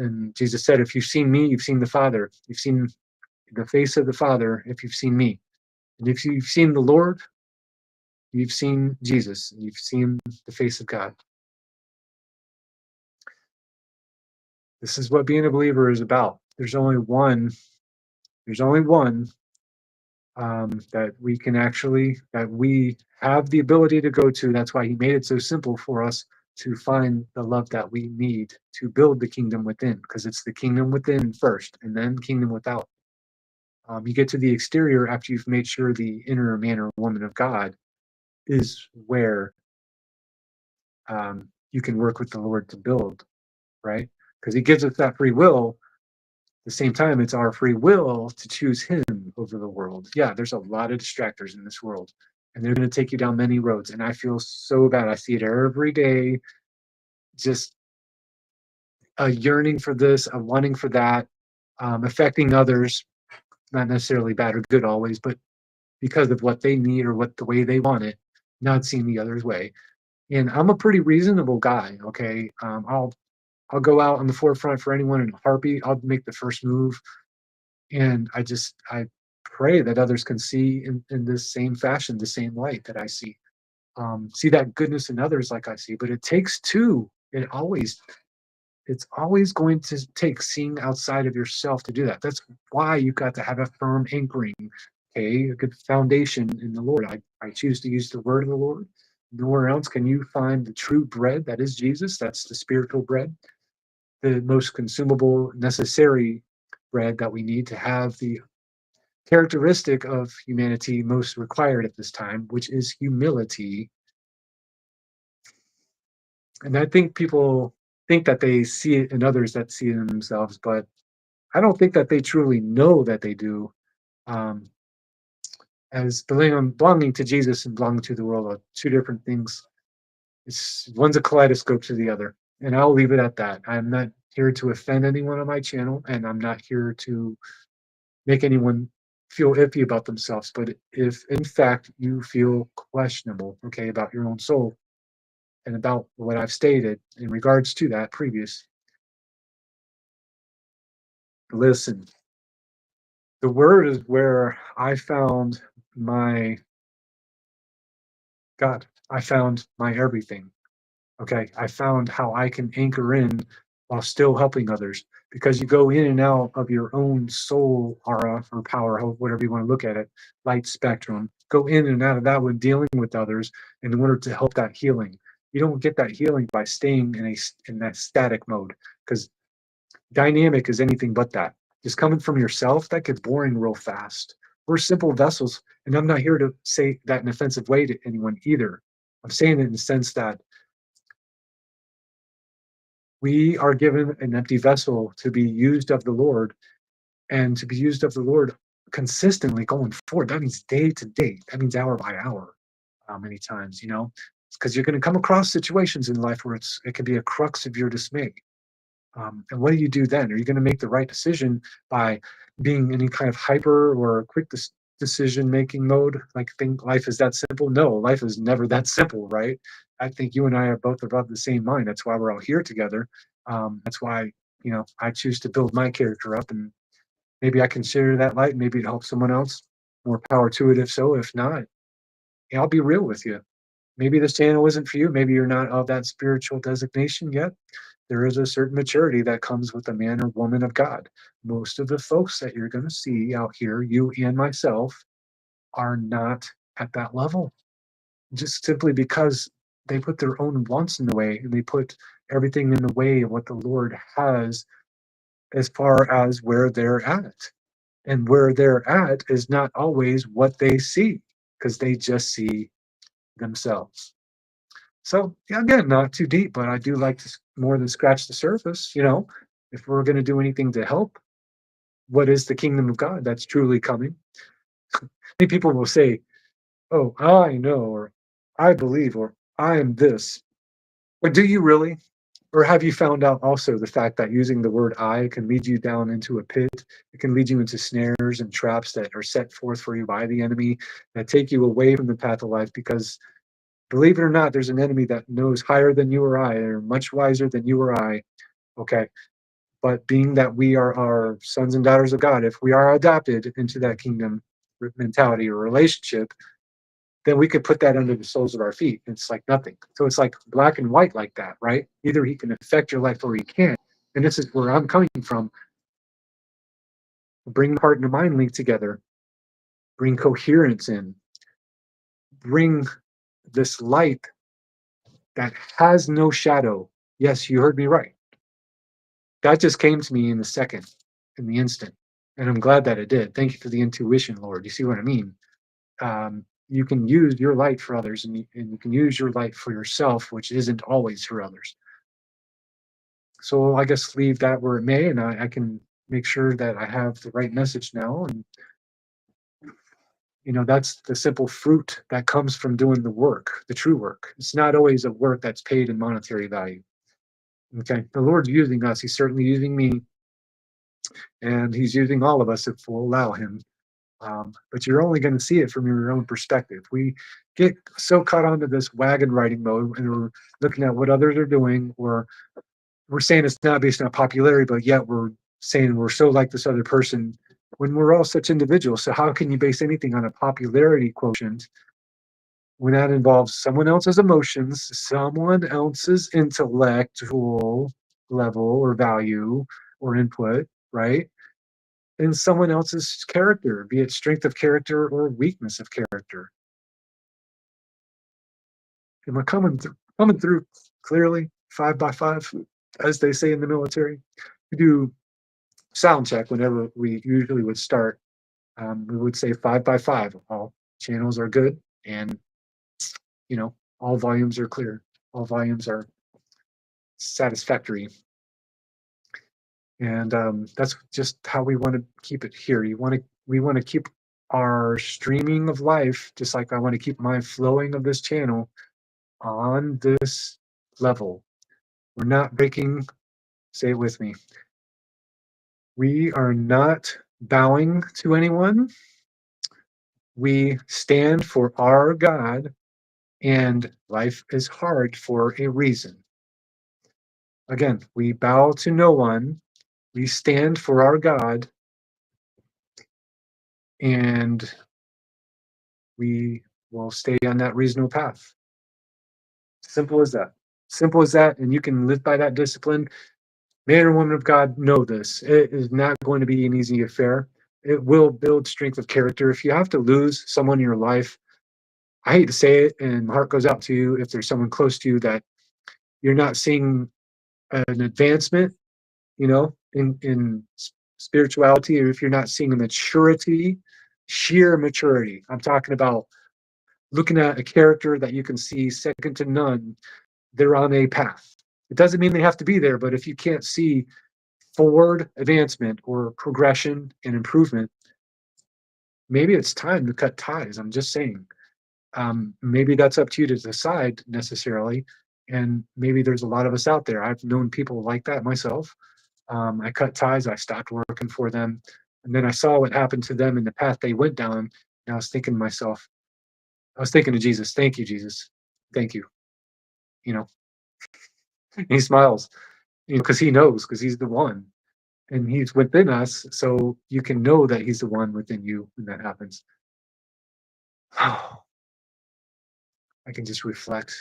said, "If you've seen me, you've seen the Father. You've seen the face of the Father. If you've seen me, and if you've seen the Lord, you've seen Jesus. And you've seen the face of God." This is what being a believer is about. There's only one. There's only one that we have the ability to go to. That's why He made it so simple for us to find the love that we need to build the kingdom within, because it's the kingdom within first, and then kingdom without. You get to the exterior after you've made sure the inner man or woman of God is where you can work with the Lord to build, right? Because He gives us that free will. At the same time, it's our free will to choose Him over the world. Yeah, there's a lot of distractors in this world, and they're going to take you down many roads. And I feel so bad. I see it every day, just a yearning for this, a wanting for that, affecting others, not necessarily bad or good always, but because of what they need or what the way they want it, not seeing the other's way. And I'm a pretty reasonable guy. Okay, I'll go out on the forefront for anyone in a heartbeat. I'll make the first move, and I pray that others can see in this same fashion, the same light that I see. see that goodness in others like I see. But it takes two. It's always going to take seeing outside of yourself to do that. That's why you've got to have a firm anchoring, okay, a good foundation in the Lord. I choose to use the word of the Lord. Nowhere else can you find the true bread that is Jesus. That's the spiritual bread, the most consumable, necessary bread that we need to have the characteristic of humanity most required at this time, which is humility. And I think people think that they see it in others that see it in themselves, but I don't think that they truly know that they do. Um, as belonging to Jesus and belonging to the world are two different things. It's one's a kaleidoscope to the other, and I'll leave it at that. I'm not here to offend anyone on my channel, and I'm not here to make anyone feel iffy about themselves. But if in fact you feel questionable, okay, about your own soul and about what I've stated in regards to that previous, listen. The word is where I found my God. I found my everything. Okay. I found how I can anchor in while still helping others because you go in and out of your own soul aura or power, whatever you want to look at it, light spectrum. Go in and out of that when dealing with others in order to help that healing. You don't get that healing by staying in that static mode because dynamic is anything but that. Just coming from yourself, that gets boring real fast. We're simple vessels, and I'm not here to say that in an offensive way to anyone either. I'm saying it in the sense that we are given an empty vessel to be used of the Lord and to be used of the Lord consistently going forward. That means day to day. That means hour by hour. Many times, because you're going to come across situations in life where it can be a crux of your dismay. And what do you do then? Are you going to make the right decision by being any kind of hyper or quick decision making mode? Like think life is that simple? No, life is never that simple, right? I think you and I are both above the same mind. That's why we're all here together. That's why I choose to build my character up, and maybe I can share that light. Maybe it helps someone else. More power to it. If so, if not, I'll be real with you. Maybe this channel isn't for you. Maybe you're not of that spiritual designation yet. There is a certain maturity that comes with a man or woman of God. Most of the folks that you're going to see out here, you and myself, are not at that level just simply because they put their own wants in the way and they put everything in the way of what the Lord has as far as where they're at. And where they're at is not always what they see because they just see themselves. So yeah, again, not too deep, but I do like to more than scratch the surface. If we're going to do anything to help, what is the kingdom of God that's truly coming? Many people will say, "Oh, I know," or "I believe," or "I am this." But do you really? Or have you found out also the fact that using the word "I" can lead you down into a pit? It can lead you into snares and traps that are set forth for you by the enemy that take you away from the path of life because believe it or not, there's an enemy that knows higher than you or I, or much wiser than you or I. Okay. But being that we are our sons and daughters of God, if we are adopted into that kingdom mentality or relationship, then we could put that under the soles of our feet. It's like nothing. So it's like black and white like that, right? Either he can affect your life or he can't. And this is where I'm coming from. Bring heart and mind link together, bring coherence in, bring this light that has no shadow. Yes, you heard me right. That just came to me in the second, in the instant. And I'm glad that it did. Thank you for the intuition, Lord. You see what I mean? You can use your light for others and you can use your light for yourself, which isn't always for others. So I guess leave that where it may, and I can make sure that I have the right message now. And, that's the simple fruit that comes from doing the work, the true work. It's not always a work that's paid in monetary value. Okay. The Lord's using us. He's certainly using me, and He's using all of us if we'll allow Him. But you're only going to see it from your own perspective. We get so caught onto this wagon riding mode and we're looking at what others are doing, or we're saying it's not based on popularity, but yet we're saying we're so like this other person when we're all such individuals. So how can you base anything on a popularity quotient when that involves someone else's emotions, someone else's intellectual level or value or input, right? And someone else's character, be it strength of character or weakness of character. Am I coming through clearly, 5 by 5, as they say in the military? We do sound check whenever we usually would start. We would say 5 by 5. All channels are good, and all volumes are clear. All volumes are satisfactory, and that's just how we want to keep it here. We want to keep our streaming of life, just like I want to keep my flowing of this channel on this level. We're not breaking. Say it with me. We are not bowing to anyone. We stand for our God, and life is hard for a reason. Again, we bow to no one. We stand for our God, and we will stay on that reasonable path. Simple as that. Simple as that. And you can live by that discipline. Man or woman of God, know this. It is not going to be an easy affair. It will build strength of character. If you have to lose someone in your life, I hate to say it, and my heart goes out to you if there's someone close to you that you're not seeing an advancement, in spirituality, or if you're not seeing a maturity, sheer maturity. I'm talking about looking at a character that you can see second to none. They're on a path. It doesn't mean they have to be there, but if you can't see forward advancement or progression and improvement, maybe it's time to cut ties. I'm just saying. Maybe that's up to you to decide necessarily. And maybe there's a lot of us out there. I've known people like that myself. I cut ties. I stopped working for them. And then I saw what happened to them in the path they went down. And I was thinking to myself, I was thinking to Jesus, thank you, Jesus. Thank you. You know, and he smiles, because he knows, because he's the one and he's within us. So you can know that he's the one within you when that happens. I can just reflect.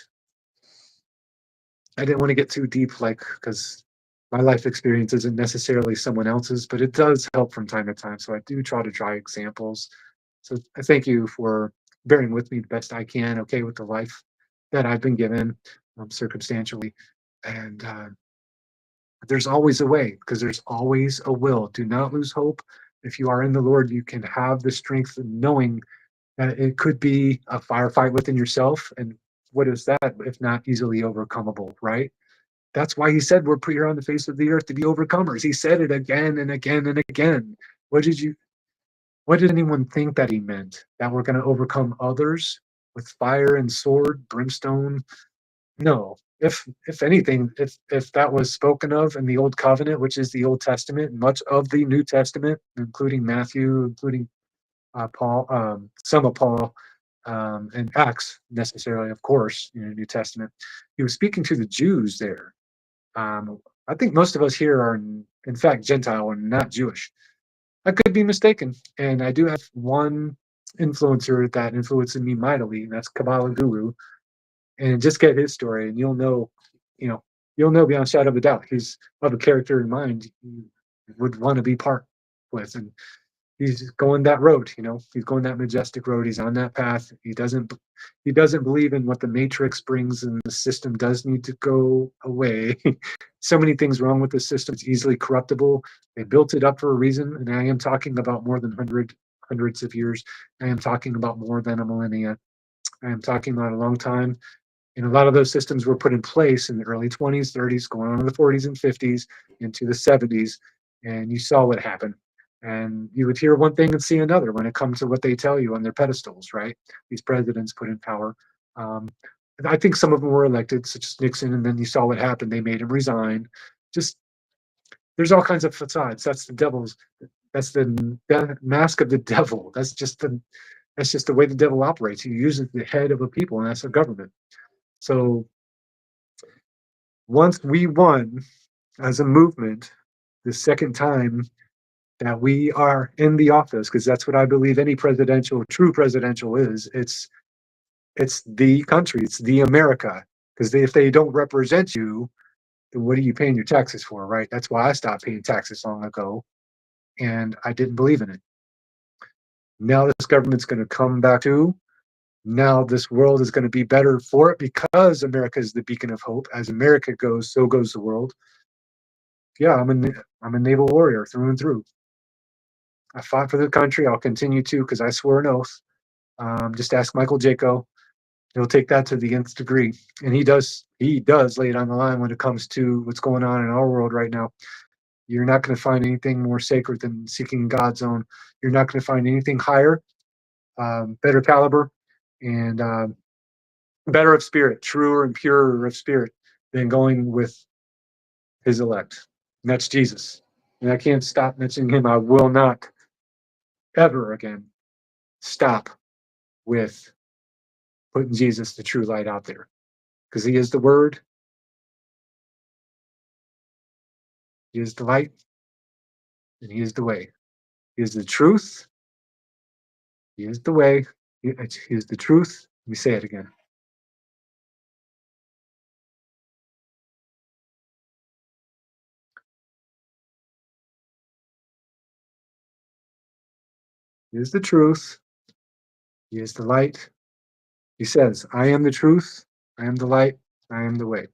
I didn't want to get too deep, because my life experience isn't necessarily someone else's, but it does help from time to time. So I do try to draw examples. So I thank you for bearing with me the best I can, okay, with the life that I've been given, circumstantially. And there's always a way, because there's always a will. Do not lose hope. If you are in the Lord, you can have the strength of knowing that it could be a firefight within yourself. And what is that if not easily overcomable, right? That's why he said we're put here on the face of the earth to be overcomers. He said it again and again and again. What did anyone think that he meant? That we're going to overcome others with fire and sword, brimstone? No. If anything, if that was spoken of in the Old Covenant, which is the Old Testament, much of the New Testament, including Matthew, including Paul, some of Paul, and Acts necessarily, of course, New Testament, he was speaking to the Jews there. I think most of us here are, in fact, Gentile and not Jewish. I could be mistaken, and I do have one influencer that influenced me mightily, and that's Kabbalah Guru. And just get his story, and you know, you'll know beyond a shadow of a doubt he's of a character in mind you would want to be part with, and he's going that road. He's going that majestic road. He's on that path. He doesn't believe in what the matrix brings, and the system does need to go away. So many things wrong with the system. It's easily corruptible. They built it up for a reason, and I am talking about more than hundreds of years. I am talking about more than a millennia. I am talking about a long time. And a lot of those systems were put in place in the early 20s, 30s, going on in the 40s and 50s, into the 70s. And you saw what happened. And you would hear one thing and see another when it comes to what they tell you on their pedestals, right? These presidents put in power. Um, I think some of them were elected, such as Nixon, and then you saw what happened. They made him resign. Just there's all kinds of facades. That's the mask of the devil. That's just the way the devil operates. He uses the head of a people, and that's a government. So once we won as a movement, the second time that we are in the office, because that's what I believe any true presidential is. It's the country. It's the America. Because if they don't represent you, then what are you paying your taxes for, right? That's why I stopped paying taxes long ago, and I didn't believe in it. Now this government's going to come back to. Now this world is going to be better for it because America is the beacon of hope. As America goes, so goes the world. Yeah, I'm a naval warrior through and through. I fought for the country. I'll continue to because I swore an oath. Just ask Michael Jaco. He'll take that to the nth degree, and he does. He does lay it on the line when it comes to what's going on in our world right now. You're not going to find anything more sacred than seeking God's own. You're not going to find anything higher, better caliber, and better of spirit, truer and purer of spirit than going with His elect. And that's Jesus. And I can't stop mentioning Him. I will not ever again stop with putting Jesus, the true light, out there, because He is the Word, He is the light, and He is the way. He is the truth. He is the way. He is the truth. Let me say it again. He is the truth. He is the light. He says, I am the truth. I am the light. I am the way.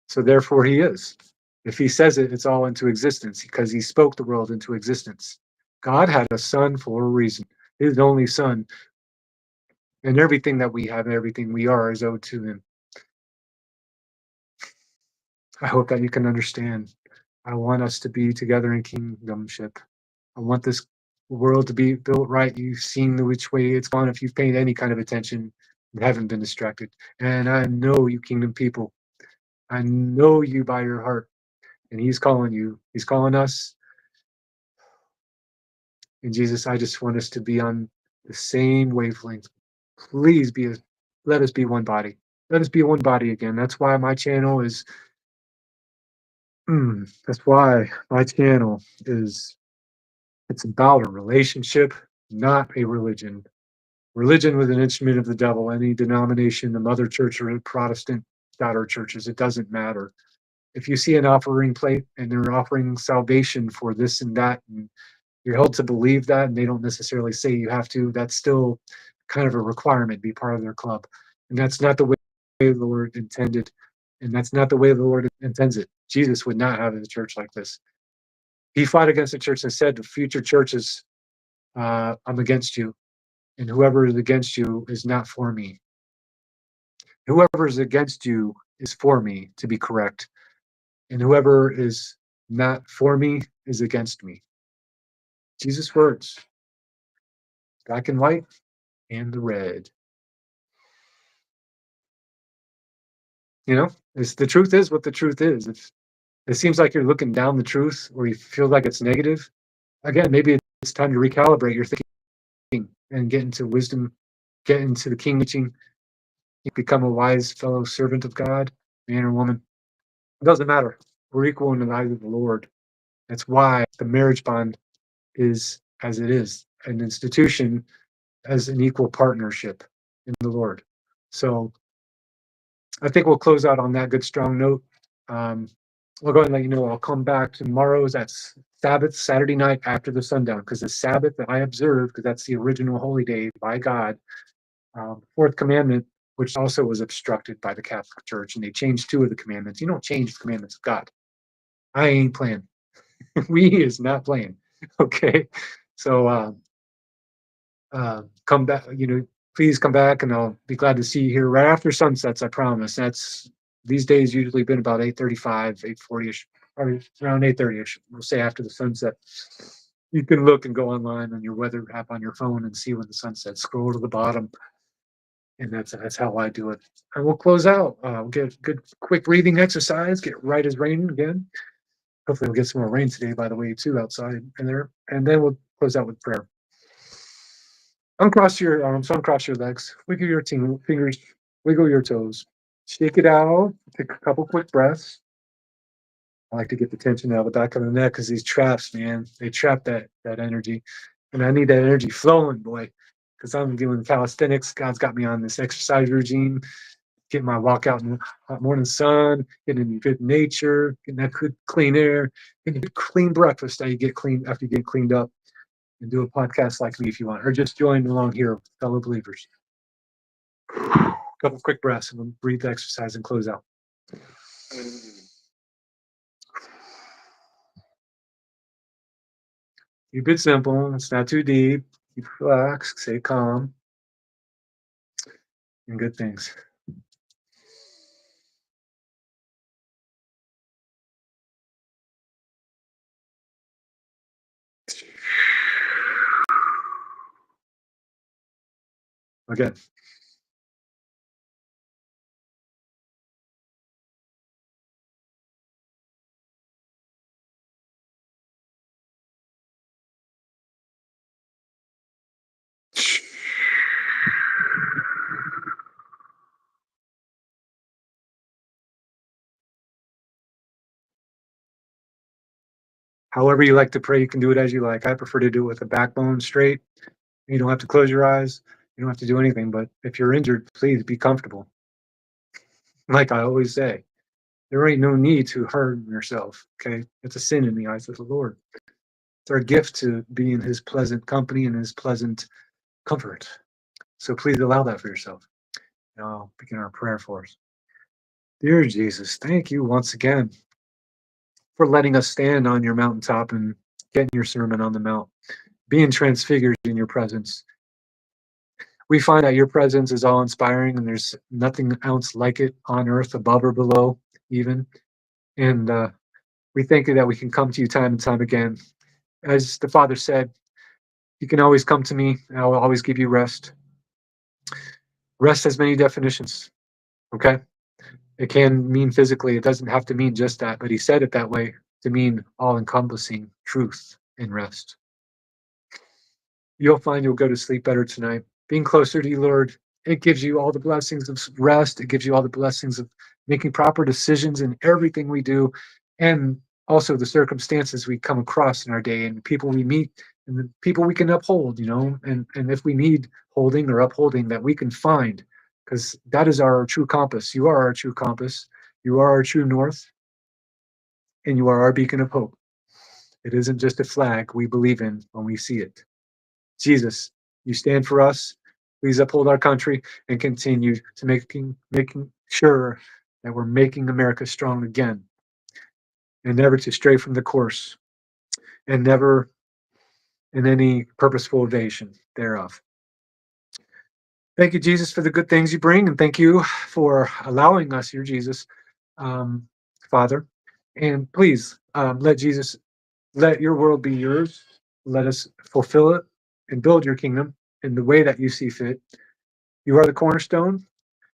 So therefore He is. If He says it, it's all into existence because He spoke the world into existence. God had a son for a reason. His only son. And everything that we have, everything we are, is owed to Him. I hope that you can understand. I want us to be together in kingdomship. I want this world to be built right. You've seen which way it's gone. If you've paid any kind of attention, you haven't been distracted. And I know you, kingdom people. I know you by your heart. And He's calling you. He's calling us. And Jesus, I just want us to be on the same wavelength. Please let us be one body. Let us be one body again. That's why my channel is. That's why my channel is. It's about a relationship, not a religion. Religion was an instrument of the devil. Any denomination, the mother church or Protestant daughter churches, it doesn't matter. If you see an offering plate and they're offering salvation for this and that, and you're held to believe that, and they don't necessarily say you have to, that's still kind of a requirement, be part of their club. And that's not the way the Lord intended. And that's not the way the Lord intends it. Jesus would not have a church like this. He fought against the church and said to future churches, I'm against you. And whoever is against you is not for me. Whoever is against you is for me, to be correct. And whoever is not for me is against me. Jesus' words, black and white and the red. You know, the truth is what the truth is. If it seems like you're looking down the truth or you feel like it's negative, again, maybe it's time to recalibrate your thinking and get into wisdom, get into the king teaching, become a wise fellow servant of God, man or woman. It doesn't matter. We're equal in the eyes of the Lord. That's why the marriage bond is as it is, an institution as an equal partnership in the Lord. So I think we'll close out on that good, strong note. We'll go ahead and let you know I'll come back tomorrow. That's Sabbath, Saturday night after the sundown, because the Sabbath that I observed, because that's the original holy day by God, fourth commandment, which also was obstructed by the Catholic Church, and they changed two of the commandments. You don't change the commandments of God. I ain't playing. We is not playing. Okay. So come back, please come back, and I'll be glad to see you here right after sunsets. I promise. That's these days usually been about 8:35, 8:40ish, or around 8:30ish. We'll say after the sunset. You can look and go online on your weather app on your phone and see when the sun sets. Scroll to the bottom, and that's how I do it. And we'll close out. We'll get a good quick breathing exercise. Get right as rain again. Hopefully, we'll get some more rain today, by the way, too, outside and there. And then we'll close out with prayer. Uncross your arms, uncross your legs, wiggle your fingers, wiggle your toes. Shake it out. Take a couple quick breaths. I like to get the tension out of the back of the neck because these traps, man, they trap that energy. And I need that energy flowing, boy, because I'm doing calisthenics. God's got me on this exercise regime, getting my walk out in the hot morning sun, getting in good nature, getting that good clean air, getting a good clean breakfast after you get cleaned up, and do a podcast like me if you want, or just join along here with fellow believers. A couple quick breaths and we'll breathe the exercise and close out. Keep it simple. It's not too deep. Keep relaxed. Stay calm. And good things. Again. However you like to pray, you can do it as you like. I prefer to do it with the backbone straight. You don't have to close your eyes. You don't have to do anything. But if you're injured, please be comfortable. Like I always say, there ain't no need to hurt yourself. Okay, it's a sin in the eyes of the Lord. It's our gift to be in His pleasant company and His pleasant comfort. So please allow that for yourself. And I'll begin our prayer for us. Dear Jesus, thank you once again for letting us stand on your mountaintop and getting your sermon on the mount, being transfigured in your presence. We find that your presence is all inspiring and there's nothing else like it on earth, above or below, even. And we thank you that we can come to you time and time again. As the Father said, you can always come to me, and I will always give you rest. Rest has many definitions, okay? It can mean physically, it doesn't have to mean just that, but he said it that way to mean all encompassing truth and rest. You'll find you'll go to sleep better tonight. Being closer to you, Lord, it gives you all the blessings of rest. It gives you all the blessings of making proper decisions in everything we do, and also the circumstances we come across in our day and people we meet and the people we can uphold, and if we need holding or upholding that we can find, because that is our true compass. You are our true compass. You are our true north, and you are our beacon of hope. It isn't just a flag we believe in when we see it. Jesus, you stand for us. Please uphold our country and continue to making sure that we're making America strong again, and never to stray from the course, and never in any purposeful evasion thereof. Thank you, Jesus, for the good things you bring, and thank you for allowing us here, Jesus, um, Father. And please let your world be yours. Let us fulfill it and build your kingdom in the way that you see fit. You are the cornerstone.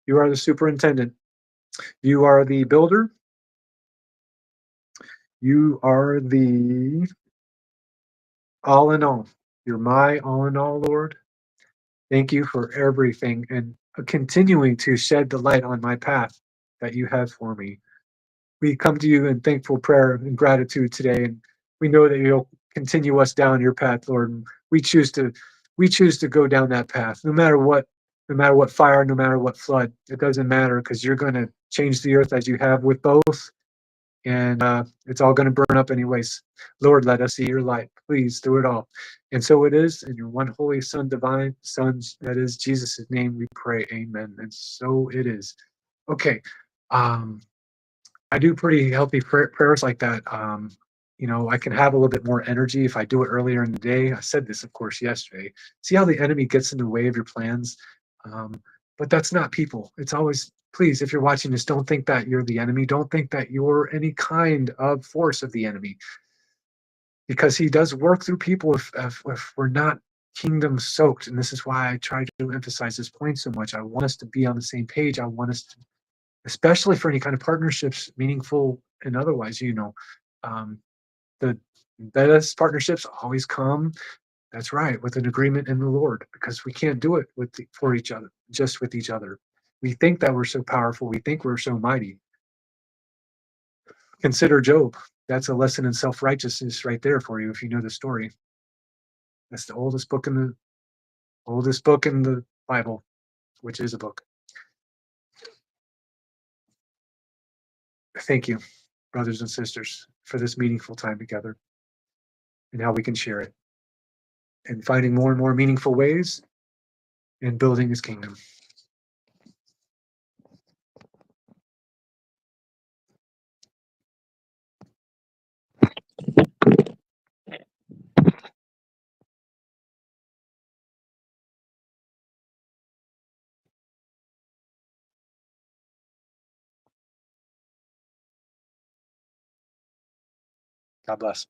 You are the superintendent. You are the builder. You are the all in all. You're my all in all, Lord. Thank you for everything and continuing to shed the light on my path that you have for me. We come to you in thankful prayer and gratitude today, and we know that you'll continue us down your path, Lord. And we choose to go down that path, no matter what fire, no matter what flood. It doesn't matter because you're going to change the earth as you have with both, and it's all going to burn up anyways. Lord, let us see your light, please, through it all. And so it is. In your one holy Son, divine Son, that is Jesus' name, we pray. Amen. And so it is. Okay. Um, I do pretty healthy prayers like that. I can have a little bit more energy if I do it earlier in the day. I said this, of course, yesterday. See how the enemy gets in the way of your plans? Um, but that's not people. It's always, please, if you're watching this, don't think that you're the enemy. Don't think that you're any kind of force of the enemy, because he does work through people if we're not kingdom soaked. And this is why I try to emphasize this point so much. I want us to be on the same page. I want us to, especially for any kind of partnerships, meaningful and otherwise, um, the best partnerships always come, that's right, with an agreement in the Lord, because we can't do it for each other, just with each other. We think that we're so powerful. We think we're so mighty. Consider Job. That's a lesson in self-righteousness right there for you if you know the story. That's the oldest book Oldest book in the Bible, which is a book. Thank you, brothers and sisters, for this meaningful time together and how we can share it and finding more and more meaningful ways in building his kingdom. God bless.